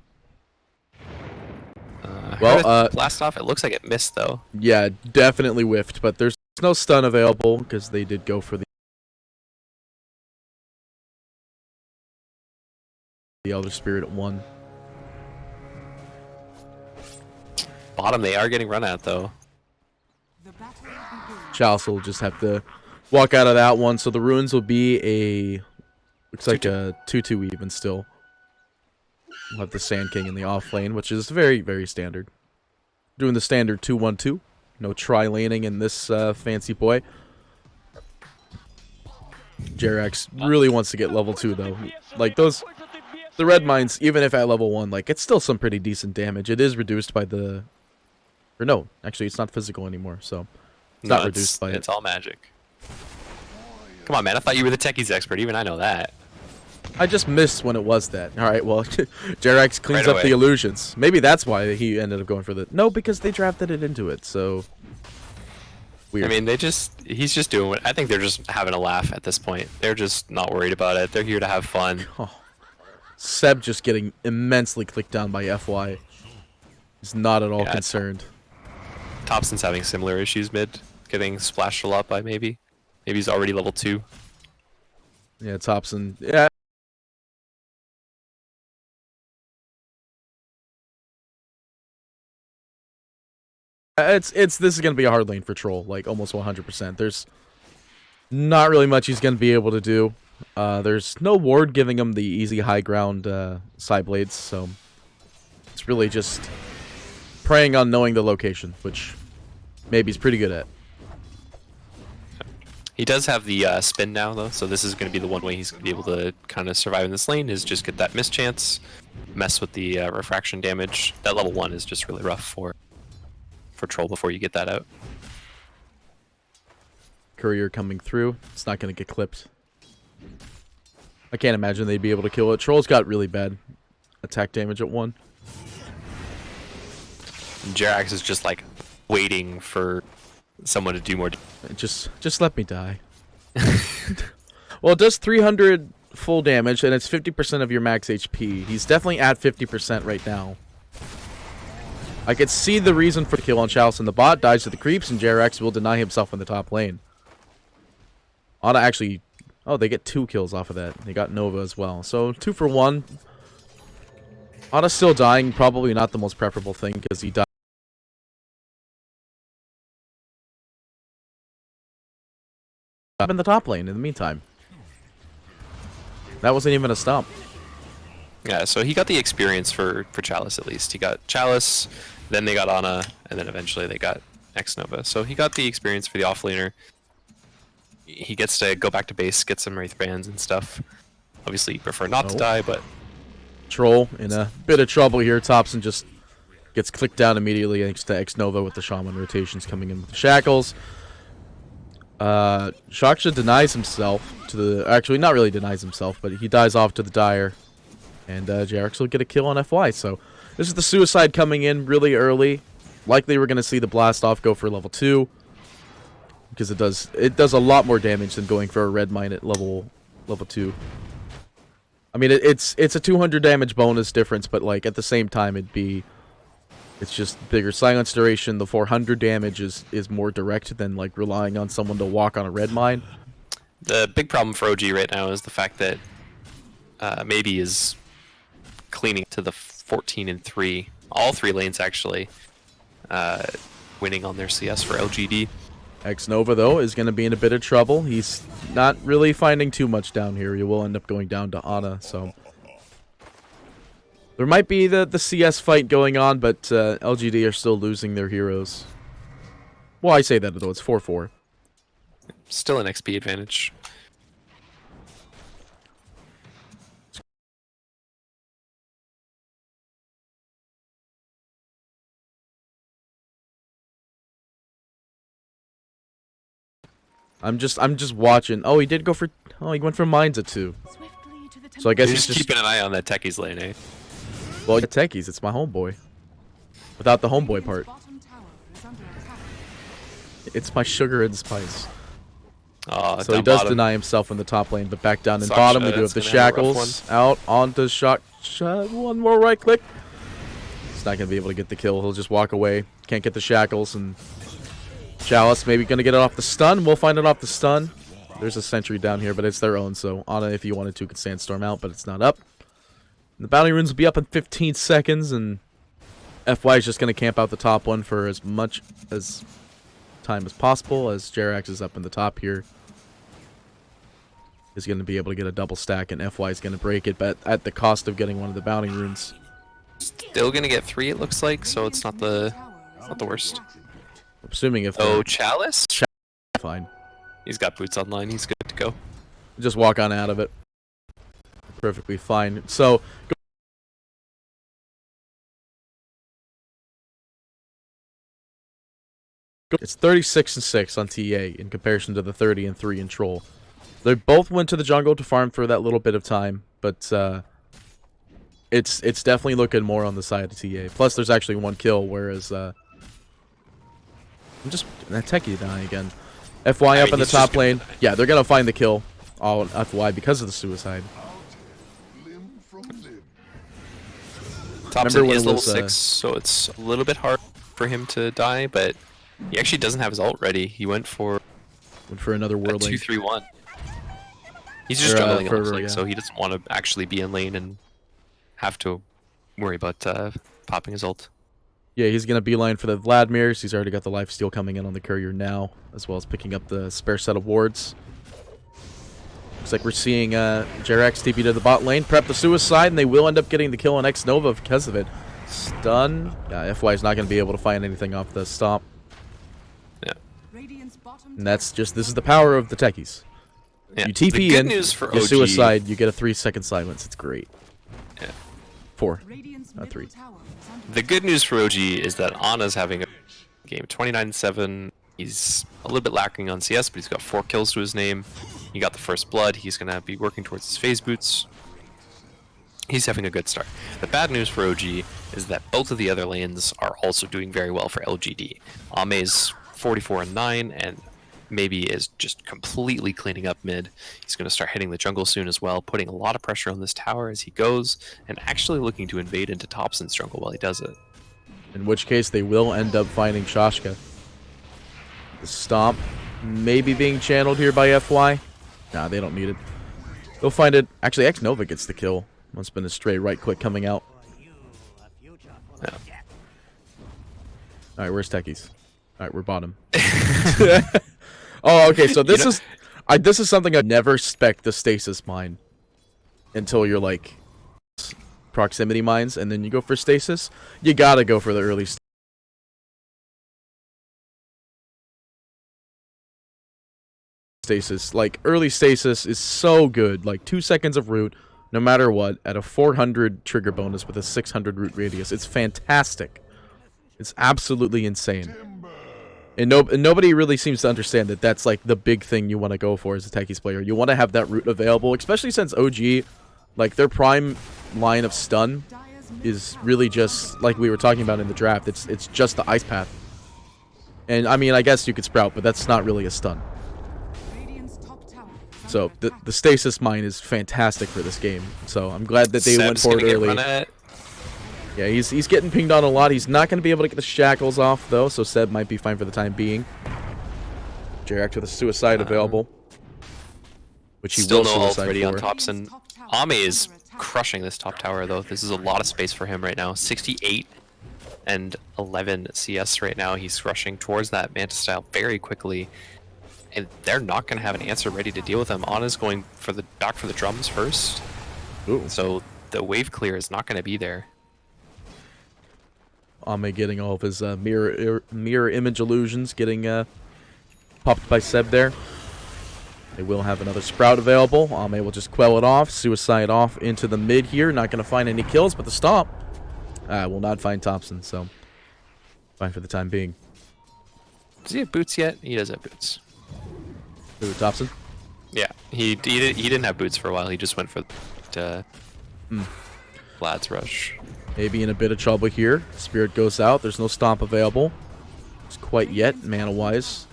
Blast off, it looks like it missed though. Yeah, definitely whiffed, but there's no stun available because they did go for the Elder Spirit at 1. Bottom, they are getting run at though. Chalice will just have to walk out of that one, so the runes will be a looks like a 2-2 even still. We'll have the Sand King in the off lane, which is very, very standard. Doing the standard 2-1-2. No tri-laning in this fancy boy. Jerax really wants to get level 2, though. Like, the red mines, even if at level 1, like, it's still some pretty decent damage. It is reduced by the... Or no, actually, it's not physical anymore, so... It's not reduced by it. It's all magic. Come on, man. I thought you were the techies expert. Even I know that. I just missed when it was that. Alright, well, Jerax cleans up the illusions. Maybe that's why he ended up going for the... No, because they drafted it into it, so... Weird. I mean, he's just doing what... I think they're just having a laugh at this point. They're just not worried about it. They're here to have fun. Oh. Seb just getting immensely clicked down by FY. He's not at all concerned. Thompson's having similar issues mid. Getting splashed a lot by Maybe. Maybe he's already level 2. Yeah, Thompson... Yeah. This is gonna be a hard lane for Troll, like almost 100%. There's not really much he's gonna be able to do. There's no ward giving him the easy high ground side blades, so it's really just preying on knowing the location, which maybe he's pretty good at. He does have the spin now, though, so this is going to be the one way he's going to be able to kind of survive in this lane, is just get that mischance, mess with the refraction damage. That level 1 is just really rough for Troll before you get that out. Courier coming through. It's not going to get clipped. I can't imagine they'd be able to kill it. Troll's got really bad attack damage at 1. And Jerax is just like waiting for someone to do more. Just let me die. Well, it does 300 full damage, and it's 50% of your max HP. He's definitely at 50% right now. I could see the reason for the kill on Chalice, and the bot dies to the creeps, and Jerax will deny himself in the top lane. Ana actually... Oh, they get 2 kills off of that. They got Nova as well. So, 2 for 1. Ana's still dying. Probably not the most preferable thing, because he died in the top lane in the meantime. That wasn't even a stomp. Yeah, so he got the experience for Chalice at least. He got Chalice, then they got Ana, and then eventually they got X Nova. So he got the experience for the offlaner. He gets to go back to base, get some Wraith bands and stuff. Obviously, he'd prefer not to die, but... Troll in a bit of trouble here. Thompson just gets clicked down immediately thanks to X Nova with the Shaman rotations coming in with the Shackles. Shaksha denies himself to the... Actually, not really denies himself, but he dies off to the Dire. And Jerax will get a kill on FY. So this is the Suicide coming in really early. Likely we're going to see the Blast Off go for level 2. Because it does a lot more damage than going for a Red Mine at level 2. I mean, it's a 200 damage bonus difference, but like at the same time it's just bigger silence duration. The 400 damage is more direct than like relying on someone to walk on a Red Mine. The big problem for OG right now is the fact that maybe is cleaning to the 14-3. All 3 lanes actually winning on their CS for LGD. X Nova, though, is going to be in a bit of trouble. He's not really finding too much down here. He will end up going down to Ana, so... There might be the CS fight going on, but LGD are still losing their heroes. Well, I say that, though. It's 4-4. Still an XP advantage. I'm just watching. Oh, he did go for... Oh, he went for mines at 2. So I guess You're he's just... keeping an eye on that Techie's lane, eh? Well, Techies, it's my homeboy. Without the homeboy part. It's my sugar and spice. So he does deny himself in the top lane, but back down in bottom we do have the Shackles. Out onto shot. One more right click. He's not going to be able to get the kill. He'll just walk away. Can't get the Shackles, and... Chalice maybe going to get it off the stun. We'll find it off the stun. There's a sentry down here, but it's their own, so Ana, if you wanted to, could sandstorm out, but it's not up. And the bounty runes will be up in 15 seconds, and FY is just going to camp out the top one for as much as time as possible, as Jerax is up in the top here. Is going to be able to get a double stack, and FY is going to break it, but at the cost of getting one of the bounty runes. Still going to get 3, it looks like, so it's not the worst. Assuming if... Oh, Chalice? Fine. He's got boots online. He's good to go. Just walk on out of it. Perfectly fine. So... It's 36-6 on TA in comparison to the 30-3 in Troll. They both went to the jungle to farm for that little bit of time, but it's definitely looking more on the side of TA. Plus, there's actually 1 kill, whereas... I'm just that Techie dying again. FY up in the top lane. Yeah, they're gonna find the kill. All FY because of the suicide. Thompson is level 6, so it's a little bit hard for him to die, but he actually doesn't have his ult ready. He went for another world lane. 2-3-1. He's just juggling, it looks like, so he doesn't want to actually be in lane and have to worry about popping his ult. Yeah, he's going to beeline for the Vladimirs. He's already got the lifesteal coming in on the courier now, as well as picking up the spare set of wards. Looks like we're seeing Jerax TP to the bot lane, prep the suicide, and they will end up getting the kill on X Nova because of it. Stun. FY is not going to be able to find anything off the stop. Yeah. And that's just, this is the power of the techies. Yeah. You TP the good in, news for you OG, suicide, you get a 3-second silence. It's great. Yeah. 4. 3. The good news for OG is that Ana's having a game 29-7. He's a little bit lacking on CS, but he's got 4 kills to his name. He got the first blood. He's going to be working towards his phase boots. He's having a good start. The bad news for OG is that both of the other lanes are also doing very well for LGD. Ame's 44-9 and maybe is just completely cleaning up mid. He's going to start hitting the jungle soon as well, putting a lot of pressure on this tower as he goes, and actually looking to invade into Thompson's jungle while he does it. In which case, they will end up finding Shashka. The stomp maybe being channeled here by FY. Nah, they don't need it. They'll find it. Actually, X Nova gets the kill. Must have been a stray right click coming out. Yeah. Alright, where's Techies? Alright, we're bottom. Oh, okay, so this is something I never spec the stasis mine until you're like proximity mines, and then you go for stasis. You gotta go for the early stasis. Like, early stasis is so good. Like, 2 seconds of root, no matter what, at a 400 trigger bonus with a 600 root radius. It's fantastic. It's absolutely insane. And nobody really seems to understand that that's like the big thing you want to go for as a techies player. You want to have that root available, especially since OG, like, their prime line of stun is really just like we were talking about in the draft. It's just the ice path. And I mean, I guess you could sprout, but that's not really a stun. So the stasis mine is fantastic for this game. So I'm glad that they went for it early. Yeah, he's getting pinged on a lot. He's not going to be able to get the shackles off, though, so Seb might be fine for the time being. Jerax with a suicide available, which he still will no ult suicide ready for. on Thompson. Ame is crushing this top tower, though. This is a lot of space for him right now. 68 and 11 CS right now. He's rushing towards that Manta style very quickly, and they're not going to have an answer ready to deal with him. Ana's going for the back for the drums first. Ooh. So the wave clear is not going to be there. Ame getting all of his mirror image illusions getting popped by Seb there. They will have another sprout available. Ame will just quell it off, suicide off into the mid here. Not going to find any kills, but the stomp will not find Thompson, so fine for the time being. Does he have boots yet? He does have boots. Who, Thompson? Yeah, he didn't have boots for a while. He just went for Vlad's rush. Maybe in a bit of trouble here. Spirit goes out. There's no stomp available. It's quite yet, mana-wise.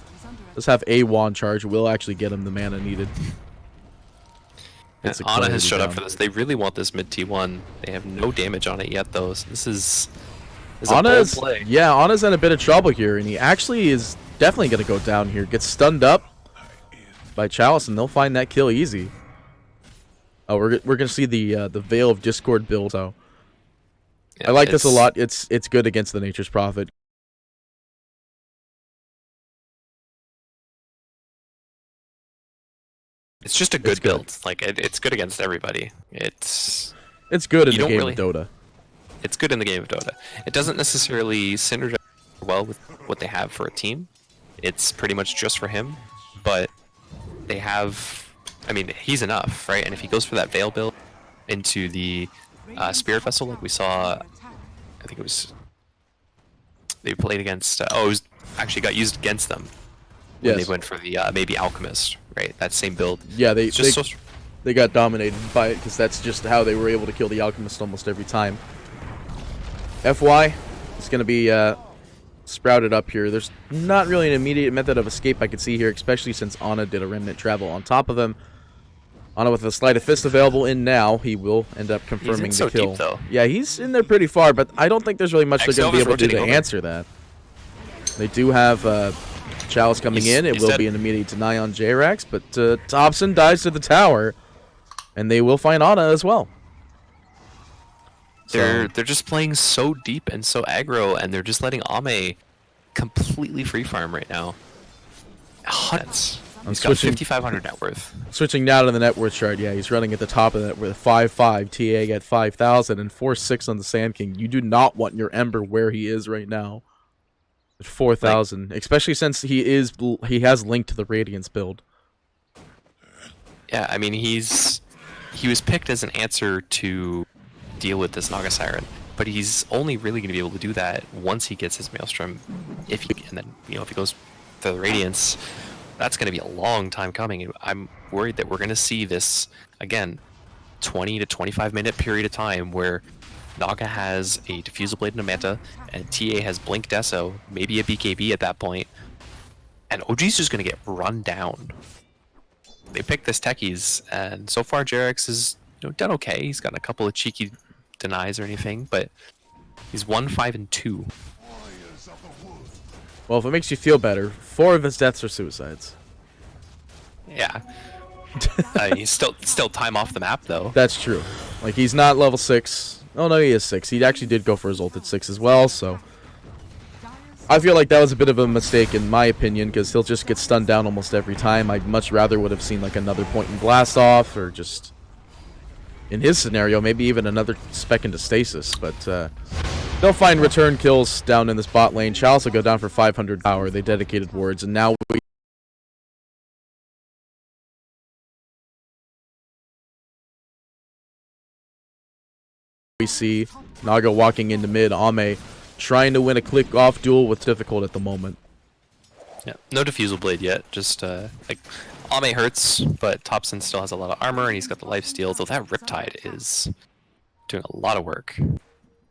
Let's have a wand charge. Will actually get him the mana needed. Yeah, Ana has showed up for this. They really want this mid T1. They have no damage on it yet, though. So this is a bold play. Yeah, Ana's in a bit of trouble here, and he actually is definitely going to go down here. Gets stunned up by Chalice, and they'll find that kill easy. Oh, we're going to see the Veil of Discord build, so... Yeah, I like this a lot. It's good against the Nature's Prophet. It's just a good build. Like it's good against everybody. It's good in the game of Dota. It's good in the game of Dota. It doesn't necessarily synergize well with what they have for a team. It's pretty much just for him, but they have. I mean, he's enough, right? And if he goes for that Veil build into the Spirit Vessel, like we saw, I think it was they played against. It was actually got used against them when they went for the maybe Alchemist, right? That same build. Yeah, they got dominated by it because that's just how they were able to kill the Alchemist almost every time. FY is going to be sprouted up here. There's not really an immediate method of escape I could see here, especially since Ana did a Remnant travel on top of him. Ana with a Sleight of Fist available in now. He will end up confirming the kill. Deep, though. Yeah, he's in there pretty far, but I don't think there's really much they're going to be able to do to answer that. They do have Chalice coming in. It will be an immediate deny on Jerax, but Thompson dies to the tower, and they will find Ana as well. They're just playing so deep and so aggro, and they're just letting Ame completely free farm right now. I'm He's got switching 5,500 net worth. switching now to the net worth chart. Yeah, he's running at the top of that with 5.5, TA at 5,000, and 4.6 on the Sand King. You do not want your Ember where he is right now. At 4,000, especially since he has linked to the Radiance build. Yeah, I mean he was picked as an answer to deal with this Naga Siren, but he's only really going to be able to do that once he gets his Maelstrom. And then if he goes to the Radiance, that's going to be a long time coming. I'm worried that we're going to see this again, 20 to 25 minute period of time where Naga has a Diffusal Blade and a Manta, and TA has Blink Deso, maybe a BKB at that point, and OG's just going to get run down. They picked this Techies, and so far Jerax has done okay. He's gotten a couple of cheeky denies or anything, but he's 1-5-2. Well, if it makes you feel better, 4 of his deaths are suicides. Yeah. He's still time off the map, though. That's true. Like, he's not level 6. Oh, no, he is 6. He actually did go for his ult at 6 as well, so... I feel like that was a bit of a mistake in my opinion, because he'll just get stunned down almost every time. I'd much rather would have seen, like, another point and blast off, or just... in his scenario, maybe even another spec into stasis, but, they'll find return kills down in this bot lane. Chalice will go down for 500 power. They dedicated wards, and now we see Naga walking into mid. Ame trying to win a click-off duel with difficult at the moment. Yeah, no Diffusal Blade yet. Just, like, Ame hurts, but Thompson still has a lot of armor, and he's got the lifesteal, though that Riptide is doing a lot of work.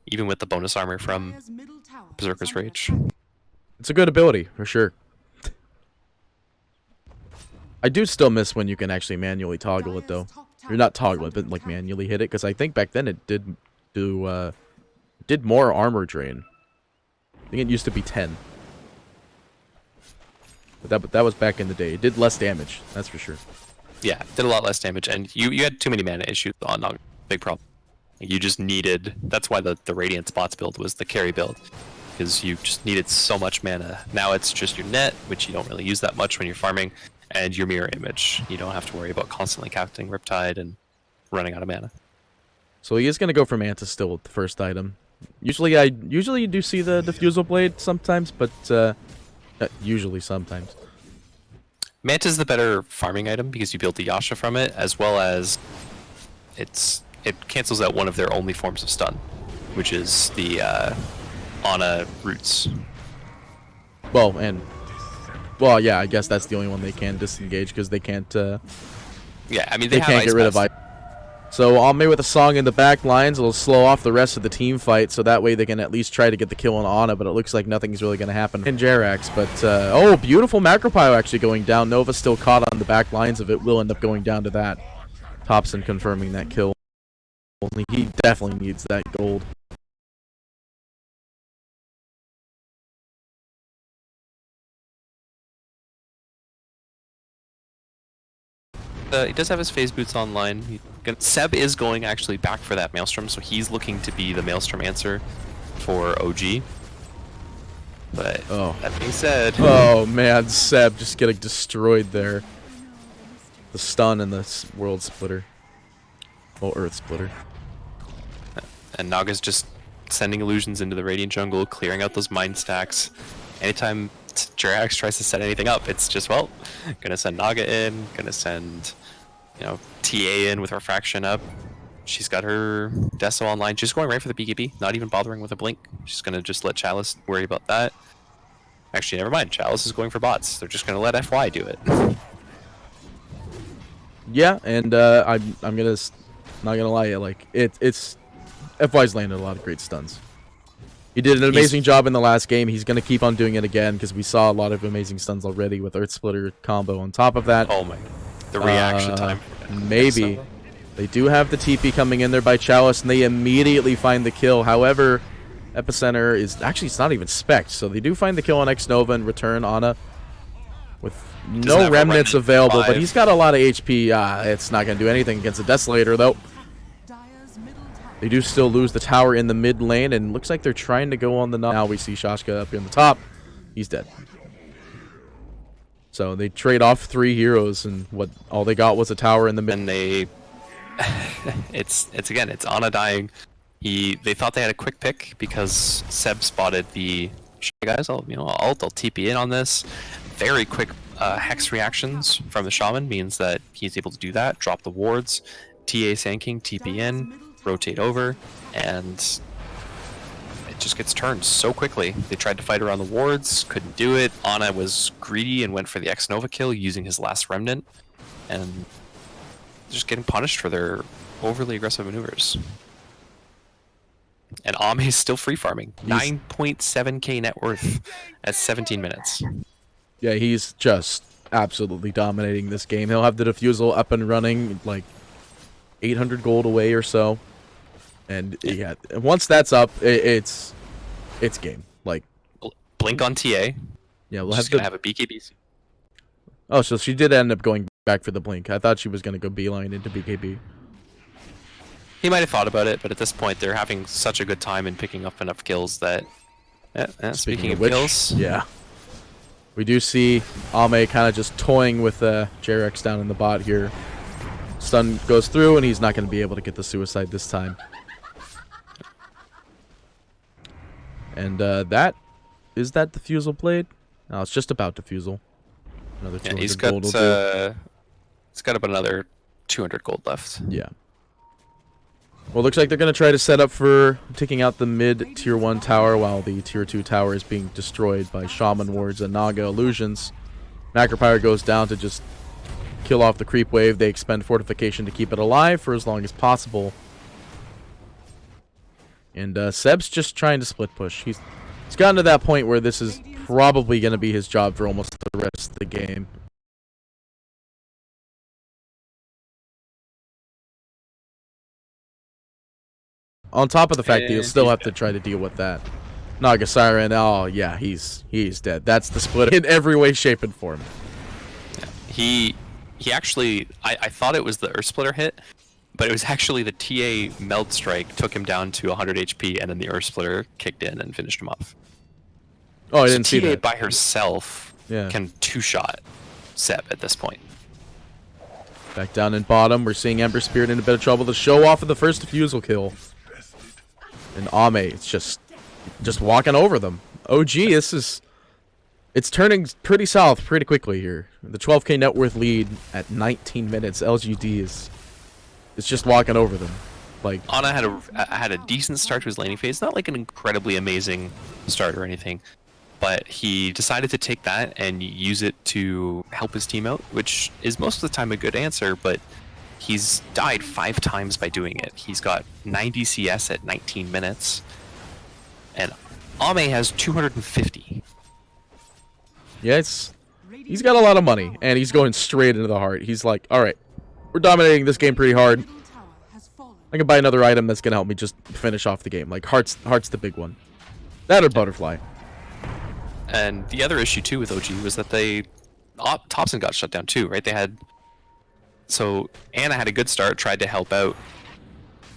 Even with the bonus armor from Berserker's Rage. It's a good ability, for sure. I do still miss when you can actually manually toggle it, though. Or not toggle it, but, like, manually hit it, because I think back then it did more armor drain. I think it used to be 10. But that was back in the day. It did less damage, that's for sure. Yeah, did a lot less damage, and you had too many mana issues on Naga. Big problem. You just needed... That's why the Radiant Spots build was the carry build. Because you just needed so much mana. Now it's just your net, which you don't really use that much when you're farming, and your mirror image. You don't have to worry about constantly casting Riptide and running out of mana. So he is going to go for Manta still with the first item. Usually you do see the Diffusal Blade sometimes, but usually sometimes. Manta's the better farming item because you build the Yasha from it, as well as it cancels out one of their only forms of stun, which is the Ana roots. Well, yeah, I guess that's the only one they can disengage because they can't. Yeah, I mean they can't get rid of ice. So Ame with a song in the back lines will slow off the rest of the team fight, so that way they can at least try to get the kill on Ana, but it looks like nothing's really going to happen in Jerax. But, oh, beautiful Macropyle actually going down. Nova still caught on the back lines of it, will end up going down to that. Thompson confirming that kill. Only he definitely needs that gold. He does have his phase boots online. Seb is going actually back for that Maelstrom, so he's looking to be the Maelstrom answer for OG. But that being said... Oh man, Seb just getting destroyed there. The stun and the world splitter. Oh, earth splitter. And Naga's just sending illusions into the Radiant jungle, clearing out those mind stacks. Anytime Jerax tries to set anything up, it's just, well, gonna send Naga in, gonna send, TA in with Refraction up. She's got her Deso online, just going right for the BKB, not even bothering with a blink. She's gonna just let Chalice worry about that. Actually, never mind, Chalice is going for bots. They're just gonna let FY do it. Yeah, and I'm not gonna lie, like it's FY's landed a lot of great stuns. He did an amazing job in the last game. He's going to keep on doing it again because we saw a lot of amazing stuns already with Earth Splitter combo on top of that. Oh my, the reaction time. Maybe. They do have the TP coming in there by Chalice, and they immediately find the kill. However, Epicenter is... Actually, it's not even spec'd, so they do find the kill on X-Nova and return Ana with no remnants available, but he's got a lot of HP. It's not going to do anything against the Desolator, though. They do still lose the tower in the mid lane, and looks like they're trying to go on the... Now we see Shashka up here on the top. He's dead. So they trade off 3 heroes, and what all they got was a tower in the mid. And they, it's Ana dying. They thought they had a quick pick because Seb spotted the guys. I'll TP in on this. Very quick hex reactions from the shaman means that he's able to do that. Drop the wards. TA Sandking TP in, rotate over, and it just gets turned so quickly. They tried to fight around the wards, couldn't do it. Ana was greedy and went for the X Nova kill using his last remnant, and just getting punished for their overly aggressive maneuvers. And Ame is still free farming. 9.7k net worth at 17 minutes. Yeah, he's just absolutely dominating this game. He'll have the defusal up and running, like 800 gold away or so. And yeah, once that's up, it's game. Like Blink on TA. Yeah, we'll She's gonna have a BKB. Oh, so she did end up going back for the blink. I thought she was gonna go beeline into BKB. He might have thought about it, but at this point, they're having such a good time in picking up enough kills that. Speaking of which, kills, yeah, we do see Ame kind of just toying with JRX down in the bot here. Stun goes through, and he's not going to be able to get the suicide this time. And is that defusal played? No, it's just about defusal. Another 200 gold will do. He's got about another 200 gold left. Yeah. Well, looks like they're going to try to set up for taking out the mid tier 1 tower while the tier 2 tower is being destroyed by Shaman Wards and Naga Illusions. Macropyre goes down to just kill off the creep wave. They expend fortification to keep it alive for as long as possible. And Seb's just trying to split push. He's gotten to that point where this is probably going to be his job for almost the rest of the game. On top of the fact that he'll still have to try to deal with that. Naga Siren, oh yeah, he's dead. That's the split in every way, shape, and form. Yeah. He actually, I thought it was the Earth Splitter hit, but it was actually the TA Meld Strike took him down to 100 HP, and then the Earth Splitter kicked in and finished him off. Oh, I didn't see that. TA by herself can two-shot Seb at this point. Back down in bottom, we're seeing Ember Spirit in a bit of trouble to show off of the first defusal kill. And Ame, it's just walking over them. OG, it's turning pretty south pretty quickly here. The 12k net worth lead at 19 minutes. LGD is just walking over them. Like Ana had a decent start to his laning phase, not like an incredibly amazing start or anything, but he decided to take that and use it to help his team out, which is most of the time a good answer, but he's died 5 times by doing it. He's got 90 CS at 19 minutes, and Ame has 250. Yeah, he's got a lot of money, and he's going straight into the heart. He's like, all right, we're dominating this game pretty hard. I can buy another item that's gonna help me just finish off the game. Like heart's the big one. That or butterfly. And the other issue too with OG was that Thompson got shut down too, right? So Ana had a good start, tried to help out.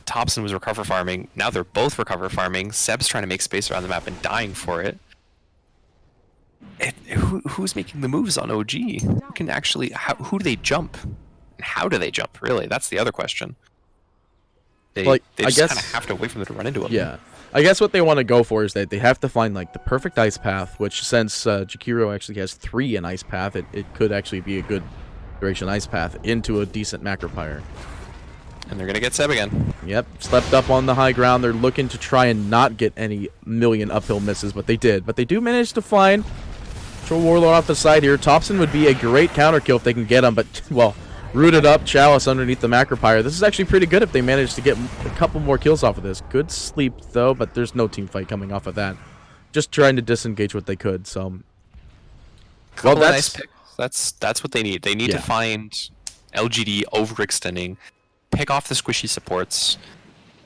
Thompson was recover farming. Now they're both recover farming. Seb's trying to make space around the map and dying for it. Who's making the moves on OG? Who can actually? Who do they jump? How do they jump? Really, that's the other question. They just kind of have to wait for them to run into them. Yeah, I guess what they want to go for is that they have to find like the perfect ice path. Which since Jakiro actually has 3 in ice path, it could actually be a good duration ice path into a decent Macropyre. And they're gonna get Seb again. Yep, slept up on the high ground. They're looking to try and not get any million uphill misses, but they did. But they do manage to find Troll Warlord off the side here. Thompson would be a great counter kill if they can get him, but well, rooted up Chalice underneath the Macropyre. This is actually pretty good if they manage to get a couple more kills off of this. Good sleep though, but there's no team fight coming off of that. Just trying to disengage what they could. So, well, that's nice picks. That's what they need. They need to find LGD overextending, pick off the squishy supports.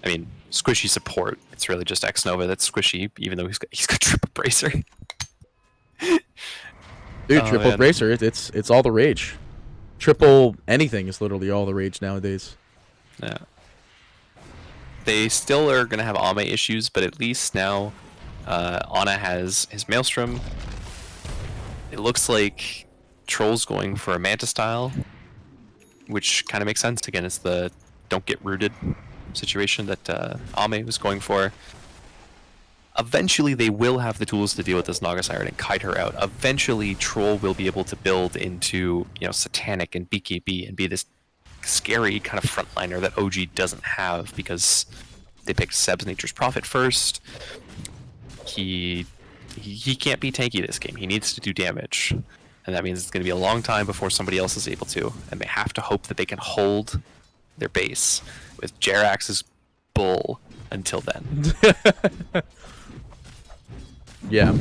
I mean, squishy support. It's really just X Nova that's squishy, even though he's got triple bracer. Dude, triple bracer. It's all the rage. Triple anything is literally all the rage nowadays. Yeah. They still are gonna have Ame issues, but at least now, Ana has his Maelstrom. It looks like Troll's going for a Manta style, which kind of makes sense. Again, it's the don't get rooted situation that Ame was going for. Eventually, they will have the tools to deal with this Naga Siren and kite her out. Eventually, Troll will be able to build into, Satanic and BKB and be this scary kind of frontliner that OG doesn't have because they picked Seb's Nature's Prophet first. He can't be tanky this game. He needs to do damage. And that means it's going to be a long time before somebody else is able to. And they have to hope that they can hold their base with Jerax's bull until then. Yeah.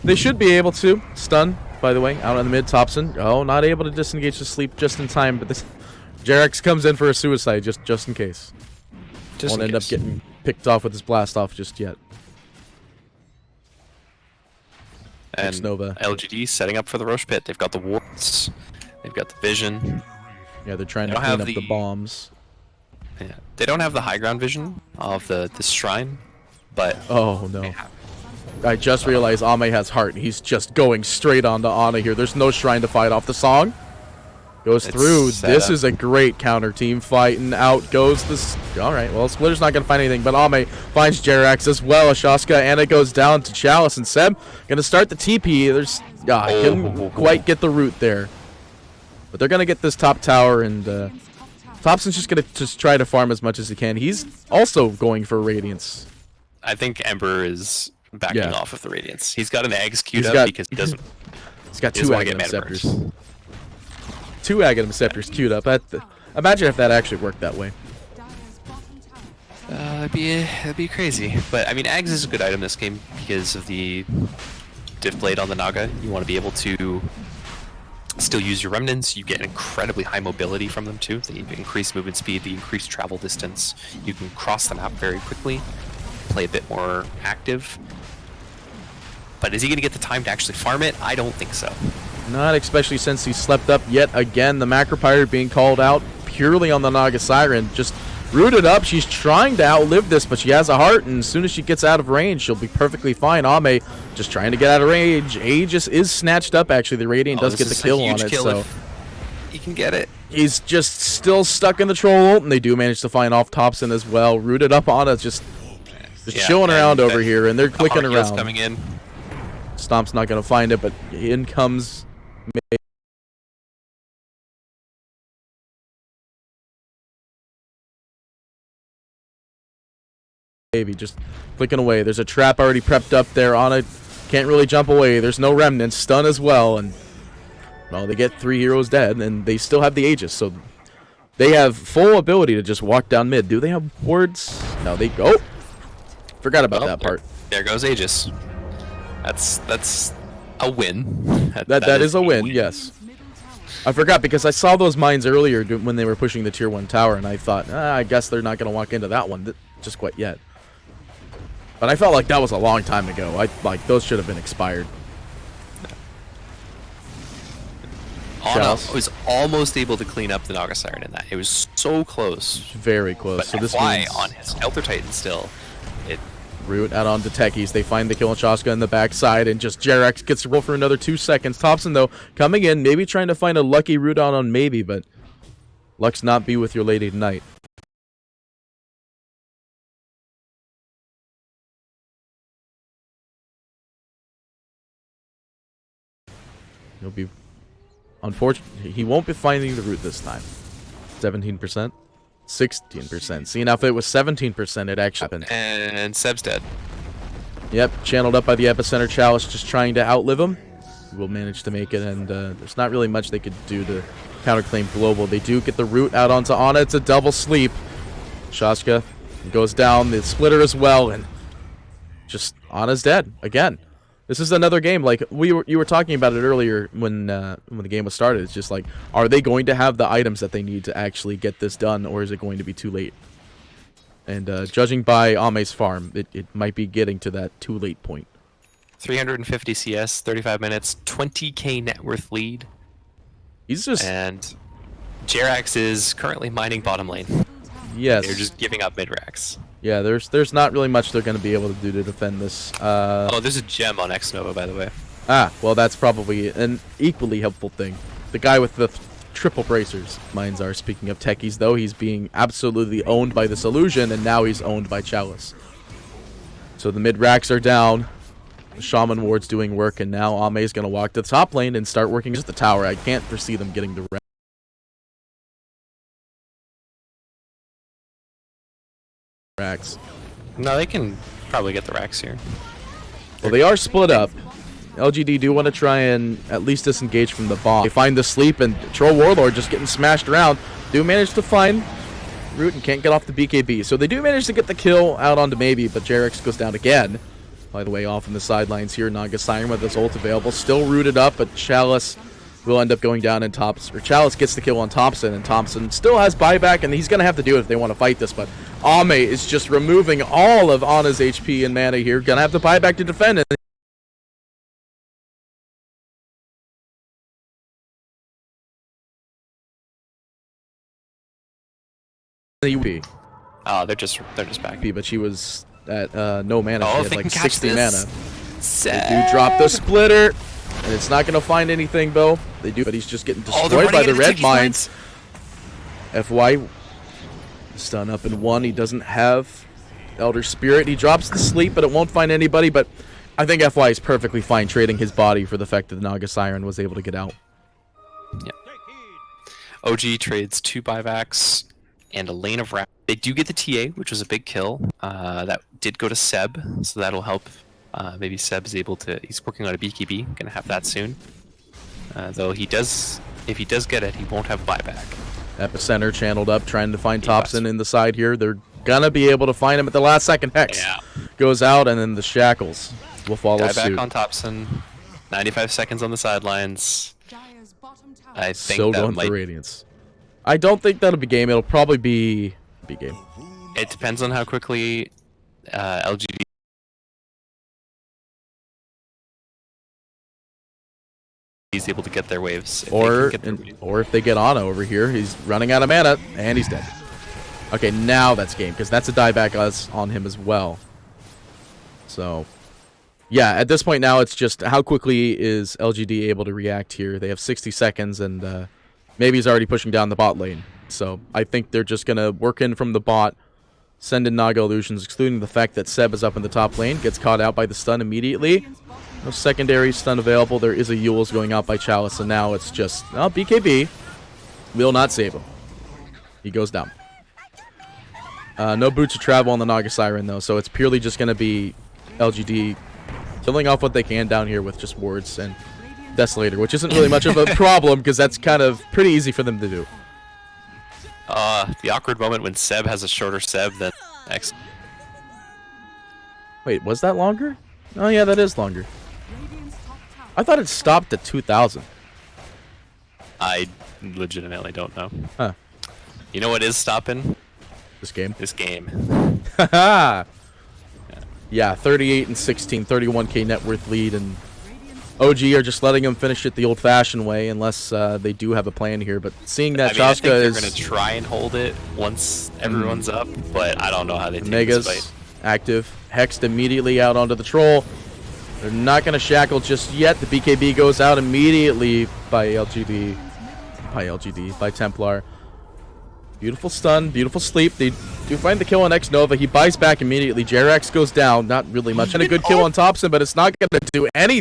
They should be able to. Stun, by the way, out on the mid. Thompson. Oh, not able to disengage the sleep just in time. But this Jerax comes in for a suicide just in case. Won't end up getting picked off with his blast off just yet. And Nova. LGD setting up for the Roche Pit. They've got the wards. They've got the vision. Yeah, they're trying to clean up the bombs. Yeah, they don't have the high ground vision of this shrine, but oh no. I just realized Ame has heart. He's just going straight on to Ana here. There's no shrine to fight off. The song goes through. This is a great counter team fight, and out goes this. All right, well, Splitter's not going to find anything, but Ame finds Jerax as well. Shaska, and it goes down to Chalice, and Seb going to start the TP. There's couldn't quite get the root there, but they're going to get this top tower, and Thompson's just going to try to farm as much as he can. He's also going for Radiance. I think Ember is backing off of the Radiance. He's got an Eggs queued up because he doesn't. He's got two Aghanim Scepters. Two Aghanim Scepters queued up. Imagine if that actually worked that way. That'd be crazy. But I mean, Ags is a good item this game because of the Div Blade on the Naga. You want to be able to still use your remnants. You get incredibly high mobility from them too. They increase movement speed, the increased travel distance. You can cross the map very quickly, play a bit more active. But is he going to get the time to actually farm it? I don't think so. Not especially since he slept up yet again. The Macro Pirate being called out purely on the Naga Siren. Just rooted up. She's trying to outlive this, but she has a heart, and as soon as she gets out of range, she'll be perfectly fine. Ame just trying to get out of range. Aegis is snatched up, actually. The Radiant does get the kill on it, so he can get it. He's just still stuck in the troll ult, and they do manage to find off Thompson as well. Rooted up on it, just chilling around over here, and they're clicking around. Coming in. Stomp's not going to find it, but in comes Maybe just clicking away. There's a trap already prepped up there on it. Can't really jump away. There's no remnants. Stun as well, and well, they get 3 heroes dead, and they still have the Aegis, so they have full ability to just walk down mid. Do they have wards? No, they go. Forgot about that part. There goes Aegis. That's a win. That is a win, yes. I forgot because I saw those mines earlier when they were pushing the tier 1 tower, and I thought, I guess they're not going to walk into that one just quite yet. But I felt like that was a long time ago. Those should have been expired. Ana was almost able to clean up the Naga Siren in that. It was so close. Very close. But so this FY on his Elder Titan still. Root out onto Techies. They find the kill on Shaska in the backside, and just Jerax gets to roll for another 2 seconds. Thompson, though, coming in, maybe trying to find a lucky root out on maybe, but luck's not be with your lady tonight. He'll be unfortunate. He won't be finding the root this time. 17%. 16%. See, now if it was 17%, it actually happened. And Seb's dead. Yep, channeled up by the Epicenter Chalice, just trying to outlive him. Will manage to make it, and there's not really much they could do to counterclaim global. They do get the root out onto Ana. It's a double sleep. Shaska goes down, the splitter as well, and just Ana's dead again. This is another game, like you were talking about it earlier when the game was started. It's just like, are they going to have the items that they need to actually get this done, or is it going to be too late? And judging by Ame's farm, it might be getting to that too late point. 350 CS, 35 minutes, 20k net worth lead. He's just... And Jerax is currently mining bottom lane. Yes. They're just giving up mid-racks. Yeah, there's not really much they're going to be able to do to defend this. Oh, there's a gem on X Nova, by the way. Ah, well, that's probably an equally helpful thing. The guy with the triple bracers. Mines are, speaking of techies, though, he's being absolutely owned by this illusion, and now he's owned by Chalice. So the mid racks are down. The Shaman Ward's doing work, and now Ame's going to walk to the top lane and start working just the tower. I can't foresee them getting the racks. No, they can probably get the racks here. Well, they are split up. LGD do want to try and at least disengage from the bomb. They find the sleep, and Troll Warlord just getting smashed around. Do manage to find Root and can't get off the BKB. So they do manage to get the kill out onto Maybe, but Jarex goes down again. By the way, off in the sidelines here, Naga Siren with his ult available. Still rooted up, but Chalice will end up going down in tops. Or Chalice gets the kill on Thompson, and Thompson still has buyback, and he's going to have to do it if they want to fight this. But Ame is just removing all of Ana's HP and mana here. Going to have to buy back to defend it. Oh, they're just back. But she was at no mana. Oh, She they had like can catch 60 this. mana. They do drop the splitter, and it's not going to find anything, though. They do, but he's just getting destroyed by the red mines. FY stun up in one. He doesn't have Elder Spirit. He drops the sleep, but it won't find anybody. But I think FY is perfectly fine trading his body for the fact that the Naga Siren was able to get out. Yep. OG trades 2 buybacks and a lane of racks. They do get the TA, which was a big kill. That did go to Seb, so that'll help. Maybe Seb's able to. He's working on a BKB. Gonna have that soon. Though he does, if he does get it, he won't have buyback. Epicenter channeled up, trying to find Thompson in the side here. They're gonna be able to find him at the last second. Hex goes out, and then the Shackles will follow suit. Back on Thompson. 95 seconds on the sidelines. Dire's bottom tower I think Still that going might. for Radiance. I don't think that'll be game. It'll probably be B game. It depends on how quickly LGD is able to get their waves. Or if they get Ana over here, he's running out of mana, and he's dead. Okay, now that's game, because that's a dieback on him as well. So, yeah, at this point now, it's just how quickly is LGD able to react here. They have 60 seconds, and maybe he's already pushing down the bot lane. So I think they're just going to work in from the bot, send in Naga Illusions, excluding the fact that Seb is up in the top lane, gets caught out by the stun immediately. No secondary stun available. There is a Yule's going out by Chalice, and now it's just, BKB will not save him. He goes down. No boots of travel on the Naga Siren, though, so it's purely just going to be LGD killing off what they can down here with just wards and Desolator, which isn't really much of a problem, because that's kind of pretty easy for them to do. The awkward moment when Seb has a shorter Seb than X. Wait, was that longer? Oh yeah, that is longer. I thought it stopped at 2,000. I legitimately don't know. Huh. You know what is stopping? This game? This game. Haha! Yeah, 38 and 16, 31k net worth lead, and OG are just letting them finish it the old-fashioned way, unless they do have a plan here. But seeing that I think they're is going to try and hold it once everyone's up, but I don't know how they take Megas this fight. active, hexed immediately out onto the troll. They're not going to shackle just yet. The BKB goes out immediately by LGD, by Templar. Beautiful stun, beautiful sleep. They do find the kill on X-Nova. He buys back immediately. Jerax goes down, not really much. And a good kill on Thompson, but it's not going to do anything.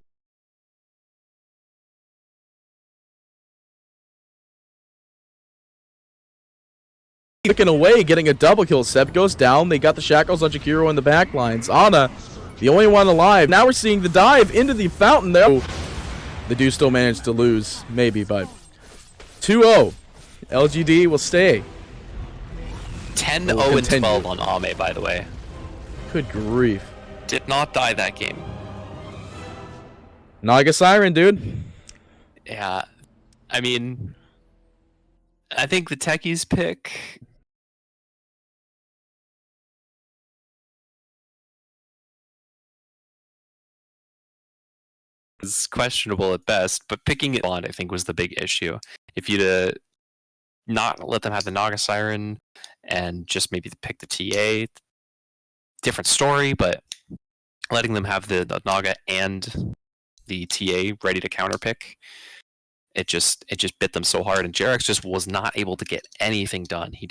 Looking away, getting a double kill. Seb goes down. They got the shackles on Jakiro in the back lines. Ana, the only one alive. Now we're seeing the dive into the fountain there. They do still manage to lose, maybe, but 2-0. LGD will stay. 10-0 and 12 on Ame, by the way. Good grief. Did not die that game. Naga Siren, dude. Yeah. I mean, I think the techies pick is questionable at best, but picking it on, I think, was the big issue. If you'd not let them have the Naga Siren and just maybe pick the TA, different story, but letting them have the Naga and the TA ready to counterpick, it just bit them so hard, and Jarex just was not able to get anything done. He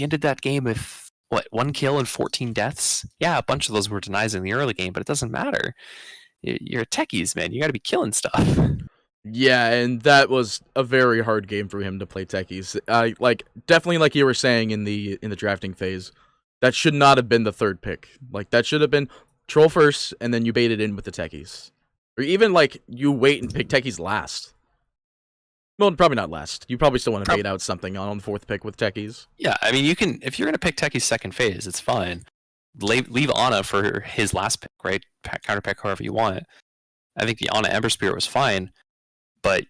ended that game with what, 1 kill and 14 deaths? Yeah, a bunch of those were denies in the early game, but it doesn't matter. You're techies, man. You got to be killing stuff. Yeah, and that was a very hard game for him to play techies. Definitely like you were saying in the drafting phase, that should not have been the third pick. Like, that should have been troll first, and then you bait it in with the techies. Or even, like, you wait and pick techies last. Well, probably not last. You probably still want to bait out something on the fourth pick with techies. Yeah, I mean, you can, if you're going to pick techies second phase, it's fine. Leave Ana for his last pick, right? Counter pick however you want. I think the Ana Ember Spirit was fine, but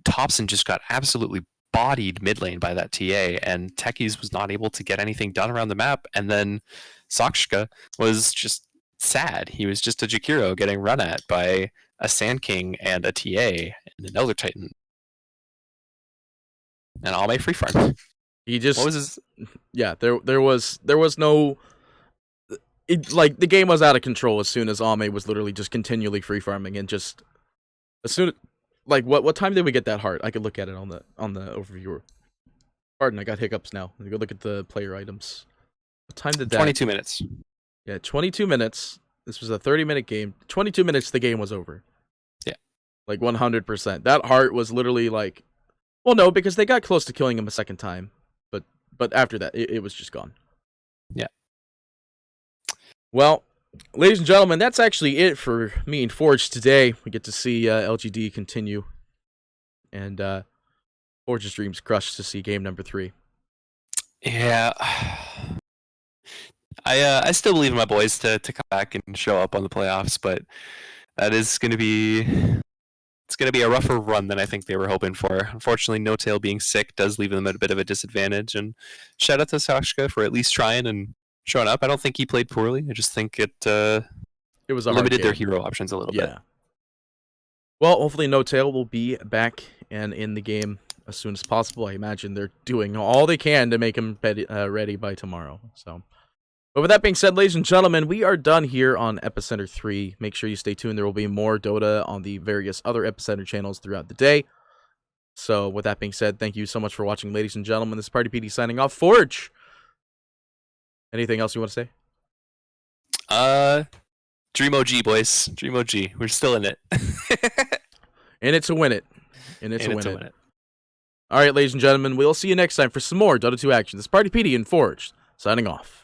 Thompson just got absolutely bodied mid lane by that TA, and techies was not able to get anything done around the map, and then Sakshka was just sad. He was just a Jakiro getting run at by a Sand King and a TA and an Elder Titan. And all my free farm. He just, what was his? Yeah, there was no. Like, the game was out of control as soon as Ame was literally just continually free farming, and just as soon, like, what time did we get that heart? I could look at it on the overview. Pardon, I got hiccups now. Let me go look at the player items. What time did that? 22 minutes. Yeah, 22 minutes. This was a 30-minute game. 22 minutes, the game was over. Yeah, like 100%. That heart was literally like, well, no, because they got close to killing him a second time, but after that, it was just gone. Yeah. Well, ladies and gentlemen, that's actually it for me and Forge today. We get to see LGD continue, and Forge's dreams crushed to see game number 3. Yeah. I still believe in my boys to come back and show up on the playoffs, but that is going to be a rougher run than I think they were hoping for. Unfortunately, No Tail being sick does leave them at a bit of a disadvantage, and shout out to Sakshka for at least trying and showing up. I don't think he played poorly. I just think it was a limited their hero options a little bit. Well, hopefully No Tail will be back and in the game as soon as possible. I imagine they're doing all they can to make him ready by tomorrow. So, but with that being said, ladies and gentlemen, we are done here on Epicenter 3. Make sure you stay tuned. There will be more Dota on the various other Epicenter channels throughout the day. So, with that being said, thank you so much for watching, ladies and gentlemen. This is Party PD signing off. Forge! Anything else you want to say? Dream OG, boys. Dream OG. We're still in it. In it to win it. In it to win it. All right, ladies and gentlemen, we'll see you next time for some more Dota 2 action. This is Party PD and Forge, signing off.